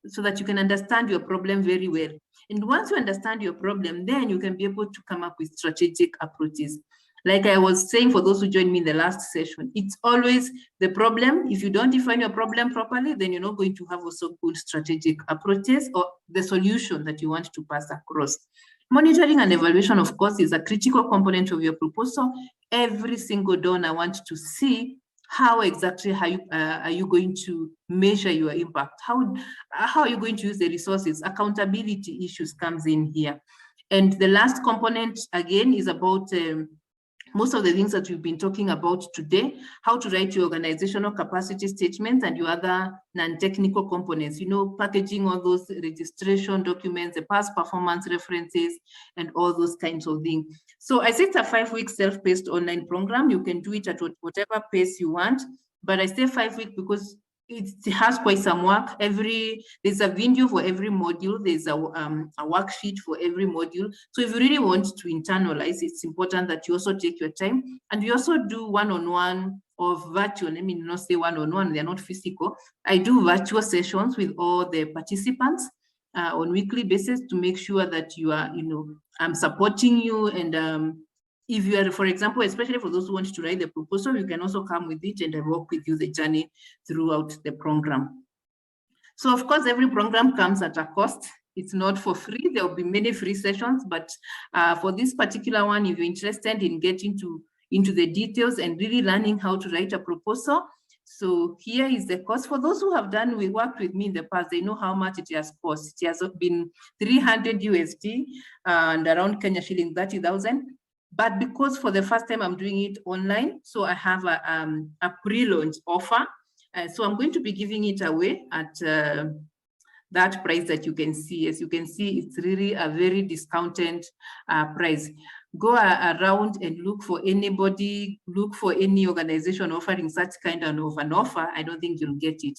so that you can understand your problem very well. And once you understand your problem, then you can be able to come up with strategic approaches. Like I was saying, for those who joined me in the last session, it's always the problem. If you don't define your problem properly, then you're not going to have also good strategic approaches or the solution that you want to pass across. Monitoring and evaluation, of course, is a critical component of your proposal. Every single donor wants to see how exactly are you going to measure your impact? How are you going to use the resources? Accountability issues comes in here. And the last component, again, is about most of the things that we've been talking about today, how to write your organizational capacity statements and your other non-technical components, you know, packaging all those registration documents, the past performance references, and all those kinds of things. So I say it's a 5-week self-paced online program. You can do it at whatever pace you want, but I say 5 weeks because it has quite some work. There's a video for every module. There's a worksheet for every module. So if you really want to internalize, it's important that you also take your time. And we also do one-on-one or virtual. I mean, not say one-on-one, they're not physical. I do virtual sessions with all the participants on weekly basis to make sure that you are, you know, I'm supporting you. And if you are, for example, especially for those who want to write the proposal, you can also come with it and I work with you the journey throughout the program. So of course, every program comes at a cost. It's not for free. There will be many free sessions, but for this particular one, if you're interested in getting into the details and really learning how to write a proposal, so here is the cost. For those who have worked with me in the past, they know how much it has cost. It has been 300 USD and around Kenya shilling 30,000. But because for the first time I'm doing it online, so I have a pre-launch offer. So I'm going to be giving it away at that price that you can see. As you can see, it's really a very discounted price. Go around and look for anybody, look for any organization offering such kind of an offer. I don't think you'll get it.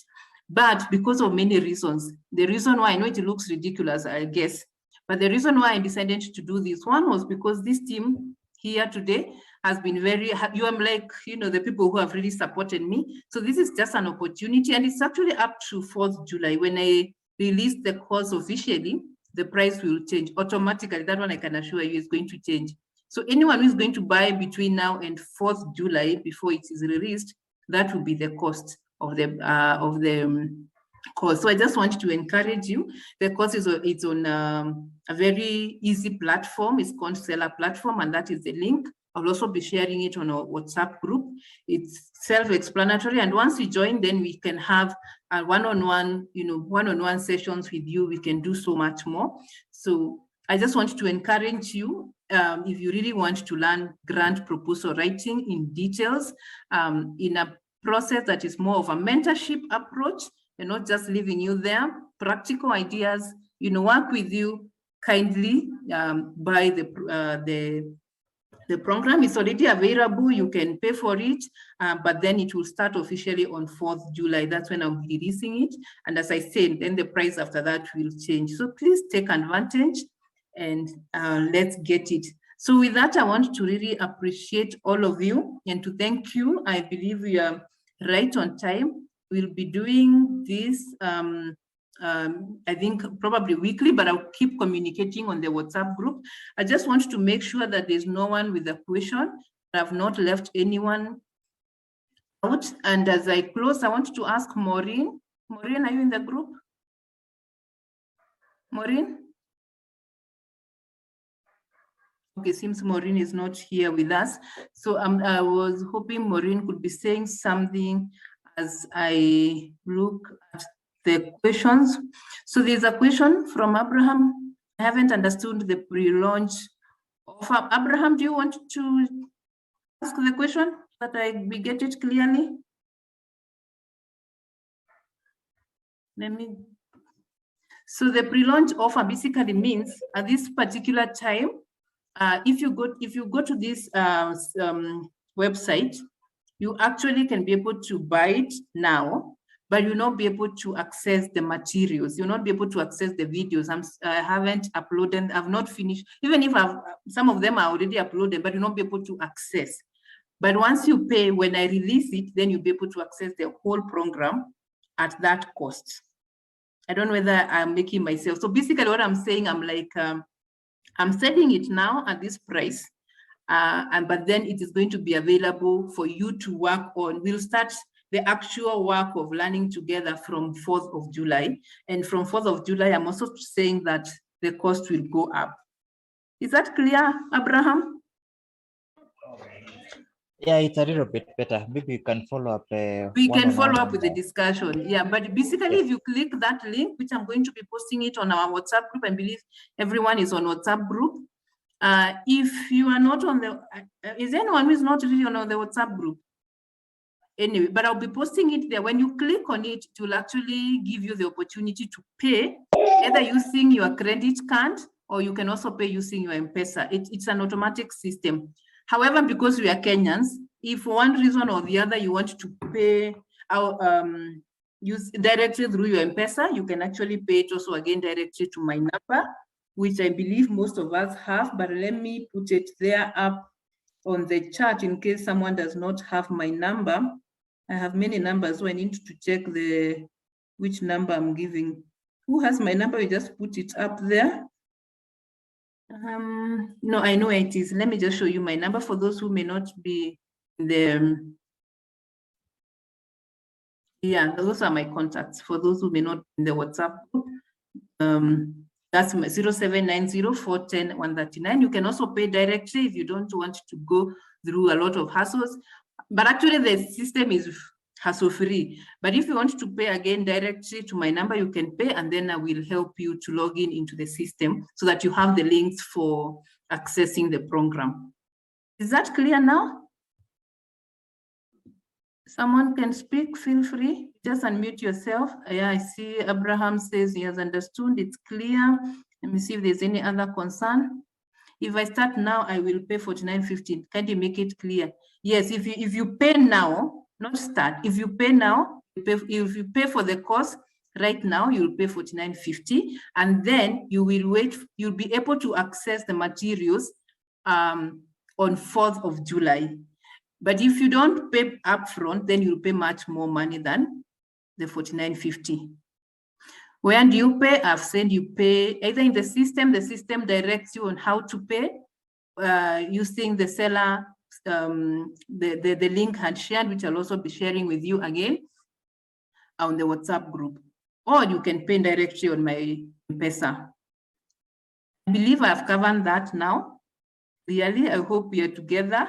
But because of many reasons, the reason why, I know it looks ridiculous, I guess, but the reason why I decided to do this one was because this team here today has been very, you are like, you know, the people who have really supported me. So this is just an opportunity, and it's actually up to 4th July. When I release the course officially, the price will change automatically. That one I can assure you is going to change. So anyone who is going to buy between now and 4th July before it is released, that will be the cost of the course. So I just want to encourage you. The course it's on a very easy platform. It's called Seller Platform, and that is the link. I'll also be sharing it on our WhatsApp group. It's self-explanatory, and once you join, then we can have a one-on-one sessions with you. We can do so much more. So I just want to encourage you, if you really want to learn grant proposal writing in details, in a process that is more of a mentorship approach, and not just leaving you there, practical ideas, you know, work with you kindly by the program is already available. You can pay for it, but then it will start officially on 4th July. That's when I'll be releasing it. And as I said, then the price after that will change. So please take advantage and let's get it. So with that, I want to really appreciate all of you and to thank you. I believe we are right on time. We'll be doing this, I think probably weekly, but I'll keep communicating on the WhatsApp group. I just want to make sure that there's no one with a question. I've not left anyone out. And as I close, I want to ask Maureen. Maureen, are you in the group? Maureen? Okay, seems Maureen is not here with us. So I was hoping Maureen could be saying something as I look at the questions. So there's a question from Abraham. I haven't understood the pre-launch offer. Abraham, do you want to ask the question that we get it clearly? So the pre-launch offer basically means at this particular time, if you go to this website, you actually can be able to buy it now, but you'll not be able to access the materials. You'll not be able to access the videos. I haven't uploaded, I've not finished. Even if some of them are already uploaded, but you'll not be able to access. But once you pay, when I release it, then you'll be able to access the whole program at that cost. I don't know whether I'm making myself. So basically what I'm saying, I'm like, I'm selling it now at this price. But then it is going to be available for you to work on. We'll start the actual work of learning together from 4th of July. And from 4th of July, I'm also saying that the cost will go up. Is that clear, Abraham? Yeah, it's a little bit better. Maybe you can follow up. We can follow up with the discussion. Yeah, but basically, if you click that link, which I'm going to be posting it on our WhatsApp group, I believe everyone is on WhatsApp group. If you are not on the, is anyone who is not really on the WhatsApp group? Anyway, but I'll be posting it there. When you click on it, it will actually give you the opportunity to pay, either using your credit card, or you can also pay using your M-Pesa. It's an automatic system. However, because we are Kenyans, if for one reason or the other you want to pay use directly through your M-Pesa, you can actually pay it also again directly to my number, which I believe most of us have, but let me put it there up on the chat in case someone does not have my number. I have many numbers, so I need to check which number I'm giving. Who has my number? We just put it up there. No, I know it is. Let me just show you my number for those who may not be in the, yeah, those are my contacts for those who may not be in the WhatsApp group. That's my 0790-410-139. You can also pay directly if you don't want to go through a lot of hassles. But actually the system is hassle-free. But if you want to pay again directly to my number, you can pay, and then I will help you to log in into the system so that you have the links for accessing the program. Is that clear now? Someone can speak, feel free. Just unmute yourself. Yeah, I see Abraham says he has understood, it's clear. Let me see if there's any other concern. If I start now, I will pay $49.50. Can you make it clear? Yes, if you pay now, not start. If you pay now, if you pay for the course right now, you'll pay $49.50, and then you will wait. You'll be able to access the materials on 4th of July. But if you don't pay upfront, then you'll pay much more money than the $49.50. Where do you pay? I've said you pay either in the system directs you on how to pay using the seller, the link had shared, which I'll also be sharing with you again on the WhatsApp group. Or you can pay directly on my M-Pesa. I believe I've covered that now. Really, I hope we are together.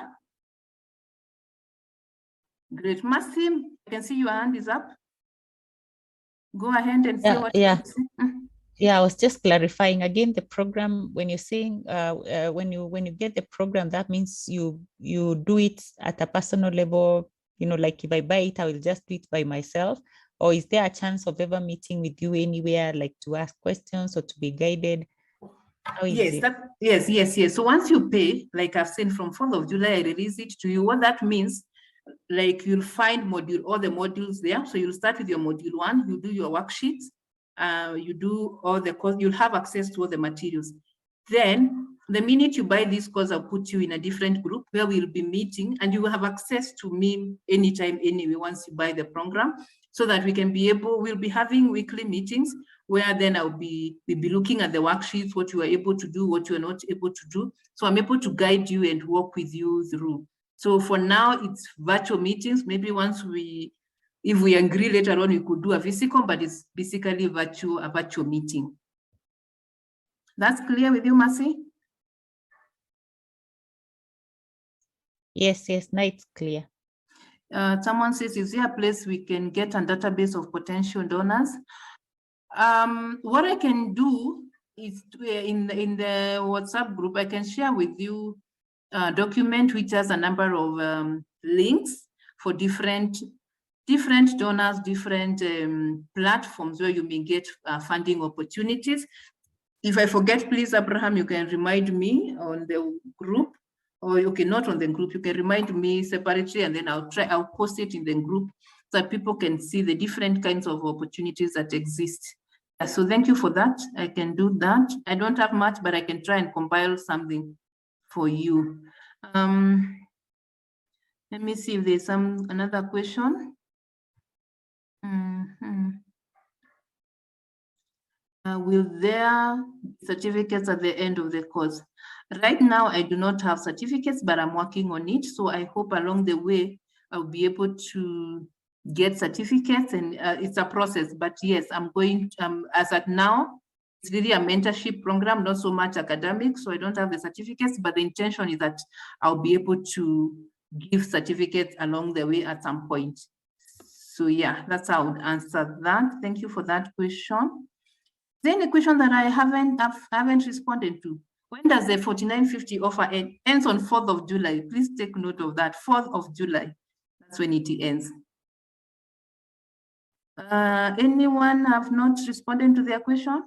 Great. Maxim, I can see your hand is up. Go ahead and say what you want to say. Yeah, I was just clarifying again the program. When you're saying when you get the program, that means you do it at a personal level. You know, like if I buy it, I will just do it by myself. Or is there a chance of ever meeting with you anywhere, like to ask questions or to be guided? Yes. So once you pay, like I've said, from 4th of July, I release it to you. What that means, like you'll find all the modules there. So you'll start with your module 1, you do your worksheets, you do all the course, you'll have access to all the materials. Then the minute you buy this course, I'll put you in a different group where we'll be meeting, and you will have access to me anytime, anyway, once you buy the program, so that we'll be having weekly meetings where then we'll be looking at the worksheets, what you are able to do, what you are not able to do. So I'm able to guide you and work with you through. So for now, it's virtual meetings. Maybe if we agree later on, we could do a physical, but it's basically a virtual meeting. That's clear with you, Mercy? Yes, now it's clear. Someone says, is there a place we can get a database of potential donors? What I can do is in the WhatsApp group, I can share with you a document which has a number of links for different donors, different platforms where you may get funding opportunities. If I forget, please, Abraham, you can remind me on the group, or okay, not on the group, you can remind me separately, and then I'll post it in the group so that people can see the different kinds of opportunities that exist. So thank you for that. I can do that. I don't have much, but I can try and compile something for you. Let me see if there's another question. Will there be certificates at the end of the course? Right now, I do not have certificates, but I'm working on it. So I hope along the way, I'll be able to get certificates, and it's a process. But yes, I'm going to, as at now, it's really a mentorship program, not so much academic. So I don't have the certificates, but the intention is that I'll be able to give certificates along the way at some point. So yeah, that's how I would answer that. Thank you for that question. Then a question that I haven't responded to. When does the 4950 offer end? Ends on 4th of July. Please take note of that. 4th of July. That's when it ends. Anyone have not responded to their question?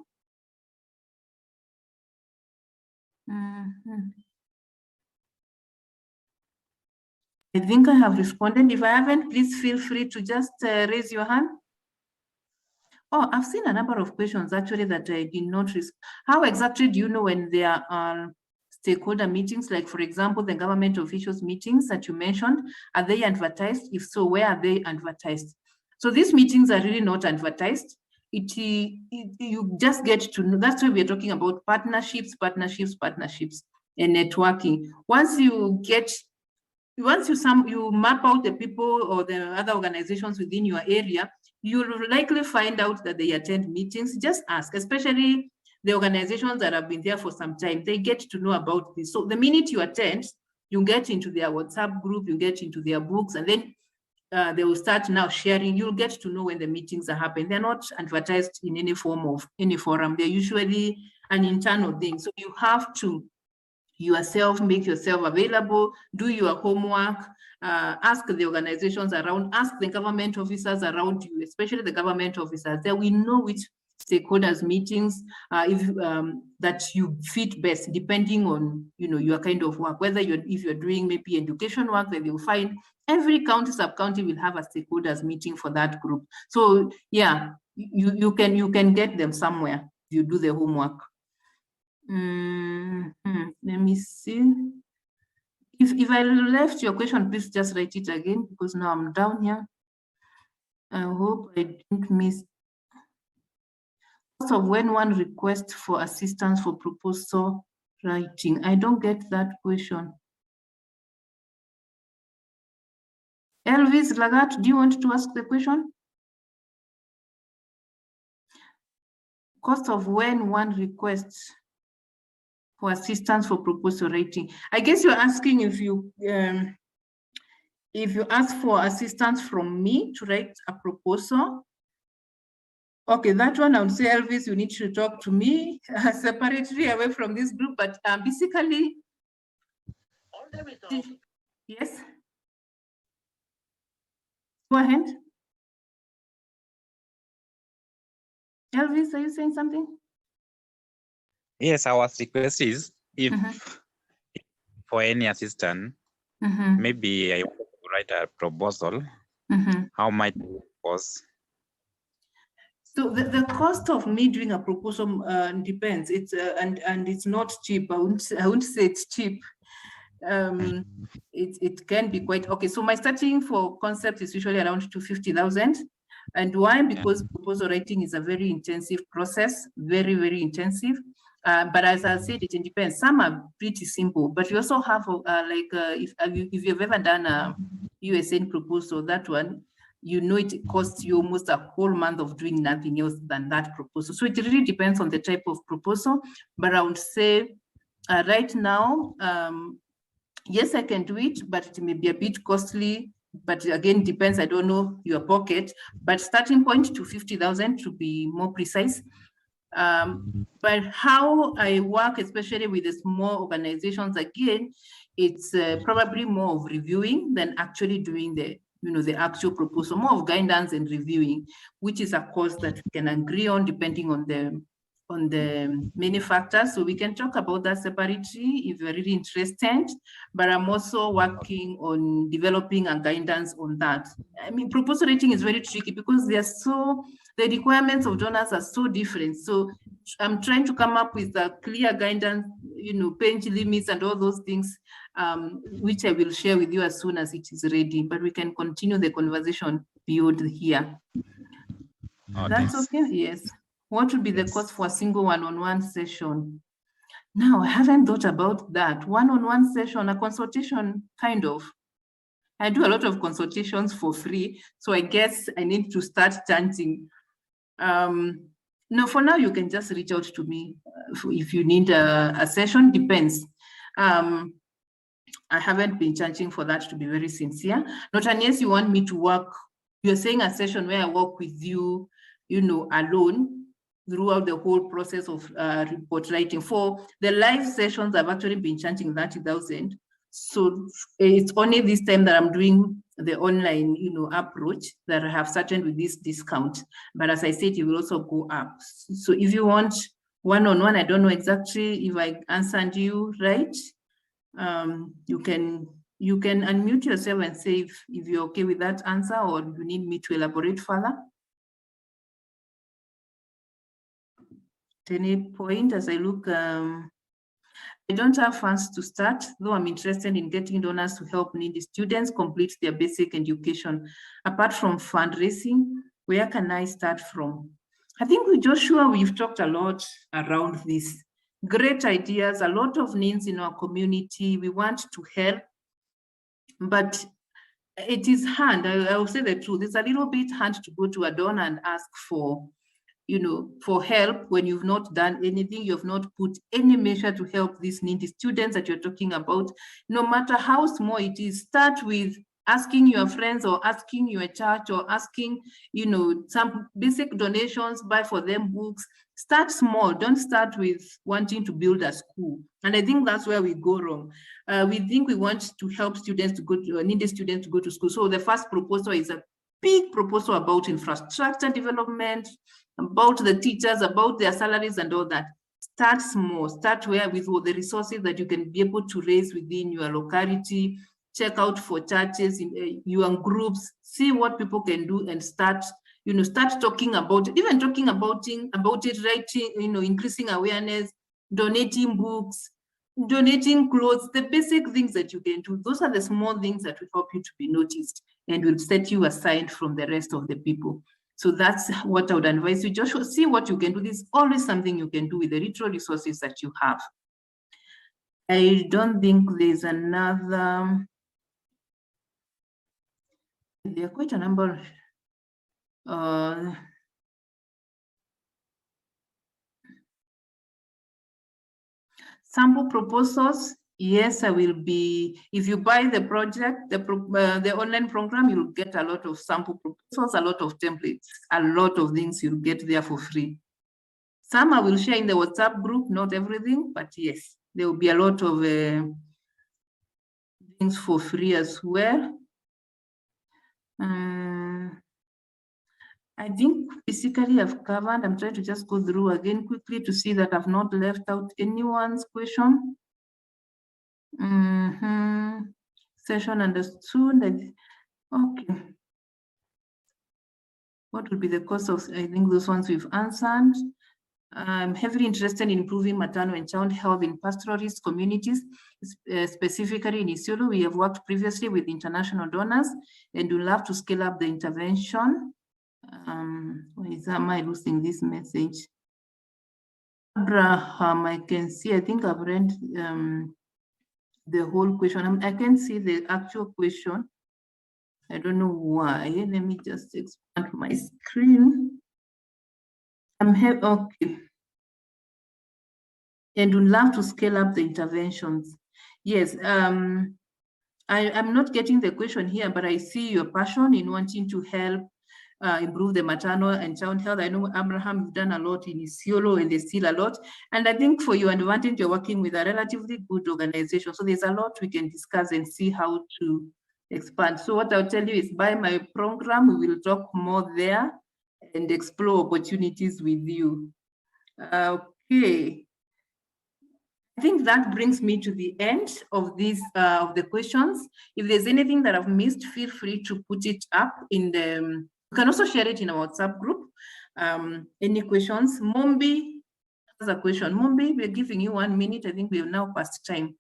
I think I have responded. If I haven't, please feel free to just raise your hand. Oh, I've seen a number of questions actually that I did not risk. How exactly do you know when there are stakeholder meetings, like for example, the government officials meetings that you mentioned, are they advertised? If so, where are they advertised? So these meetings are really not advertised. You just get to know. That's why we're talking about partnerships, and networking. Once you map out the people or the other organizations within your area, you'll likely find out that they attend meetings. Just ask, especially the organizations that have been there for some time, they get to know about this. So the minute you attend, you get into their WhatsApp group, you get into their books, and then they will start now sharing. You'll get to know when the meetings are happening. They're not advertised in any form of any forum. They're usually an internal thing. So you have to yourself, make yourself available, do your homework, ask the organizations around, ask the government officers around you, especially the government officers. Then we know which stakeholders meetings that you fit best, depending on your kind of work. Whether if you're doing maybe education work, then you'll find every county, sub-county will have a stakeholders meeting for that group. So yeah, you can get them somewhere if you do the homework. Let me see. If I left your question, please just write it again, because now I'm down here. I hope I didn't miss. Cost of when one requests for assistance for proposal writing. I don't get that question. Elvis Lagat, do you want to ask the question? Cost of when one requests for assistance for proposal writing. I guess you're asking if you ask for assistance from me to write a proposal. Okay, that one I would say, Elvis, you need to talk to me separately away from this group. But basically, yes. Go ahead. Elvis, are you saying something? Yes, our request is if for any assistance, maybe I want to write a proposal, how might it cost? So the cost of me doing a proposal depends. It's and it's not cheap. I wouldn't say it's cheap. It can be quite okay. So my starting for concept is usually around 250,000. And why? Because proposal writing is a very intensive process, very, very intensive. But as I said, it depends. Some are pretty simple, but you also have if you've ever done a USN proposal, that one, it costs you almost a whole month of doing nothing else than that proposal. So it really depends on the type of proposal. But I would say right now, yes, I can do it, but it may be a bit costly. But again, depends. I don't know your pocket. But starting point to 50,000 to be more precise. But how I work, especially with the small organizations, again, it's probably more of reviewing than actually doing the actual proposal, more of guidance and reviewing, which is a cost that we can agree on depending on the many factors. So we can talk about that separately if you're really interested, but I'm also working on developing a guidance on that. I mean, proposal writing is very tricky because the requirements of donors are so different. So I'm trying to come up with a clear guidance, page limits and all those things, which I will share with you as soon as it is ready, but we can continue the conversation beyond here. That's okay, yes. What would be the cost for a single one-on-one session? Now, I haven't thought about that. One-on-one session, a consultation, kind of. I do a lot of consultations for free, so I guess I need to start charging. No, for now, you can just reach out to me if you need a session, depends. I haven't been charging for that, to be very sincere. Not unless you want me to work, you're saying a session where I work with you, alone, throughout the whole process of report writing. For the live sessions, I've actually been charging 30,000. So it's only this time that I'm doing the online, approach that I have started with this discount. But as I said, it will also go up. So if you want one-on-one, I don't know exactly if I answered you right. You can unmute yourself and say if you're okay with that answer, or you need me to elaborate further. At any point as I look, I don't have funds to start, though I'm interested in getting donors to help needy students complete their basic education. Apart from fundraising, where can I start from? I think with Joshua, we've talked a lot around this. Great ideas, a lot of needs in our community. We want to help, but it is hard. I will say the truth. It's a little bit hard to go to a donor and ask for help when you've not done anything, you've not put any measure to help these needy students that you're talking about. No matter how small it is, start with asking your friends or asking your church or asking, some basic donations, buy for them books. Start small. Don't start with wanting to build a school. And I think that's where we go wrong. We think we want to help students to go to, needy students to go to school. So the first proposal is a big proposal about infrastructure development, about the teachers, about their salaries and all that. Start small, start with all the resources that you can be able to raise within your locality. Check out for churches, in your groups, see what people can do and start talking about it, even talking about it, writing, increasing awareness, donating books, donating clothes, the basic things that you can do. Those are the small things that will help you to be noticed and will set you aside from the rest of the people. So that's what I would advise you. Joshua, see what you can do. There's always something you can do with the little resources that you have. I don't think there's another. There are quite a number. Sample proposals. Yes, I will be. If you buy the project, the online program, you'll get a lot of sample proposals, a lot of templates, a lot of things you'll get there for free. Some I will share in the WhatsApp group, not everything, but yes, there will be a lot of things for free as well. I think basically I've covered. I'm trying to just go through again quickly to see that I've not left out anyone's question. Session understood. Okay. What will be the cost of, I think those ones we've answered. I'm heavily interested in improving maternal and child health in pastoralist communities, specifically in Isiolo. We have worked previously with international donors and would love to scale up the intervention. Why am I losing this message? Abraham, I can see, I think I've read the whole question. I can see the actual question. I don't know why. Let me just expand my screen. Okay. And would love to scale up the interventions. Yes, I'm not getting the question here, but I see your passion in wanting to help improve the maternal and child health. I know, Abraham, you've done a lot in Isiolo, and there's still a lot. And I think for your advantage, you're working with a relatively good organization. So there's a lot we can discuss and see how to expand. So what I'll tell you is, buy my program. We will talk more there and explore opportunities with you. Okay. I think that brings me to the end of these of the questions. If there's anything that I've missed, feel free to put it up in the. You can also share it in our WhatsApp group. Any questions? Mombi has a question. Mombi, we're giving you 1 minute. I think we have now passed time.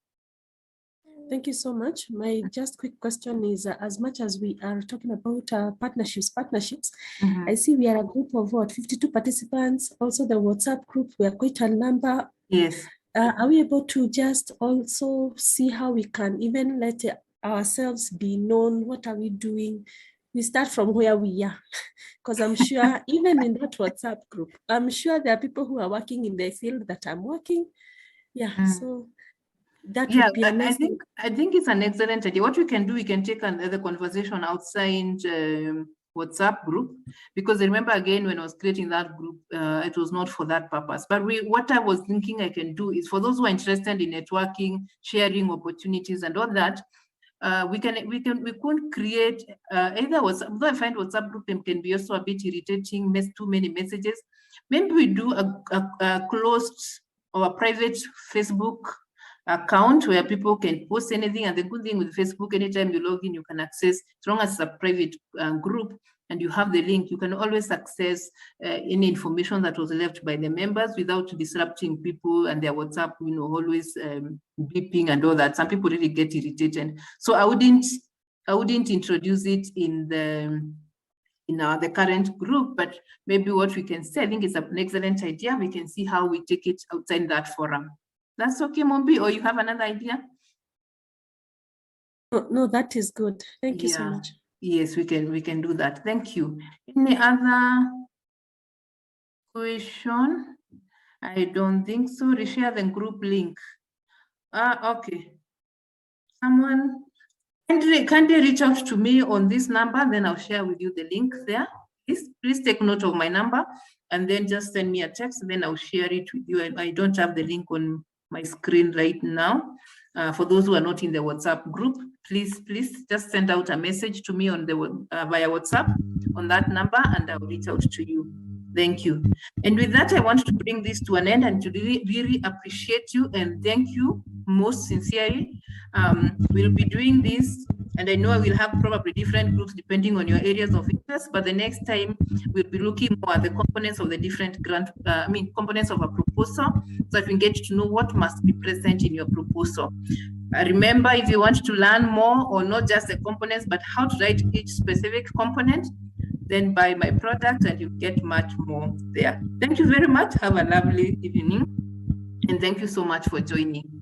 Thank you so much. My just quick question is, as much as we are talking about partnerships, I see we are a group of 52 participants. Also the WhatsApp group, we are quite a number. Yes. Are we able to just also see how we can even let ourselves be known? What are we doing? We start from where we are, because I'm sure even in that WhatsApp group, I'm sure there are people who are working in the field that I'm working. Yeah, so that would be amazing. I think it's an excellent idea. What we can do, we can take another conversation outside WhatsApp group, because I remember again when I was creating that group, it was not for that purpose. But what I was thinking I can do is for those who are interested in networking, sharing opportunities and all that, we could create either WhatsApp, though I find WhatsApp group can be also a bit irritating, too many messages. Maybe we do a closed or a private Facebook account where people can post anything. And the good thing with Facebook, anytime you log in, you can access, as long as it's a private group and you have the link, you can always access any information that was left by the members without disrupting people and their WhatsApp, always beeping and all that. Some people really get irritated. So I wouldn't introduce it in the current group, but maybe what we can say, I think it's an excellent idea. We can see how we take it outside that forum. That's okay, Mombi, or you have another idea? No, that is good. Thank you so much. Yes, we can do that. Thank you. Any other question? I don't think so. Reshare the group link. Okay. Someone, can they reach out to me on this number? Then I'll share with you the link there. Please take note of my number and then just send me a text. Then I'll share it with you. I don't have the link on my screen right now. For those who are not in the WhatsApp group, please just send out a message to me on the via WhatsApp on that number, and I'll reach out to you. Thank you. And with that, I want to bring this to an end and to really appreciate you and thank you most sincerely. We'll be doing this, and I know I will have probably different groups depending on your areas of interest, but the next time we'll be looking more at the components of the different components of a proposal, so that we get to know what must be present in your proposal. Remember, if you want to learn more, or not just the components, but how to write each specific component, then buy my product and you get much more there. Thank you very much. Have a lovely evening. And thank you so much for joining.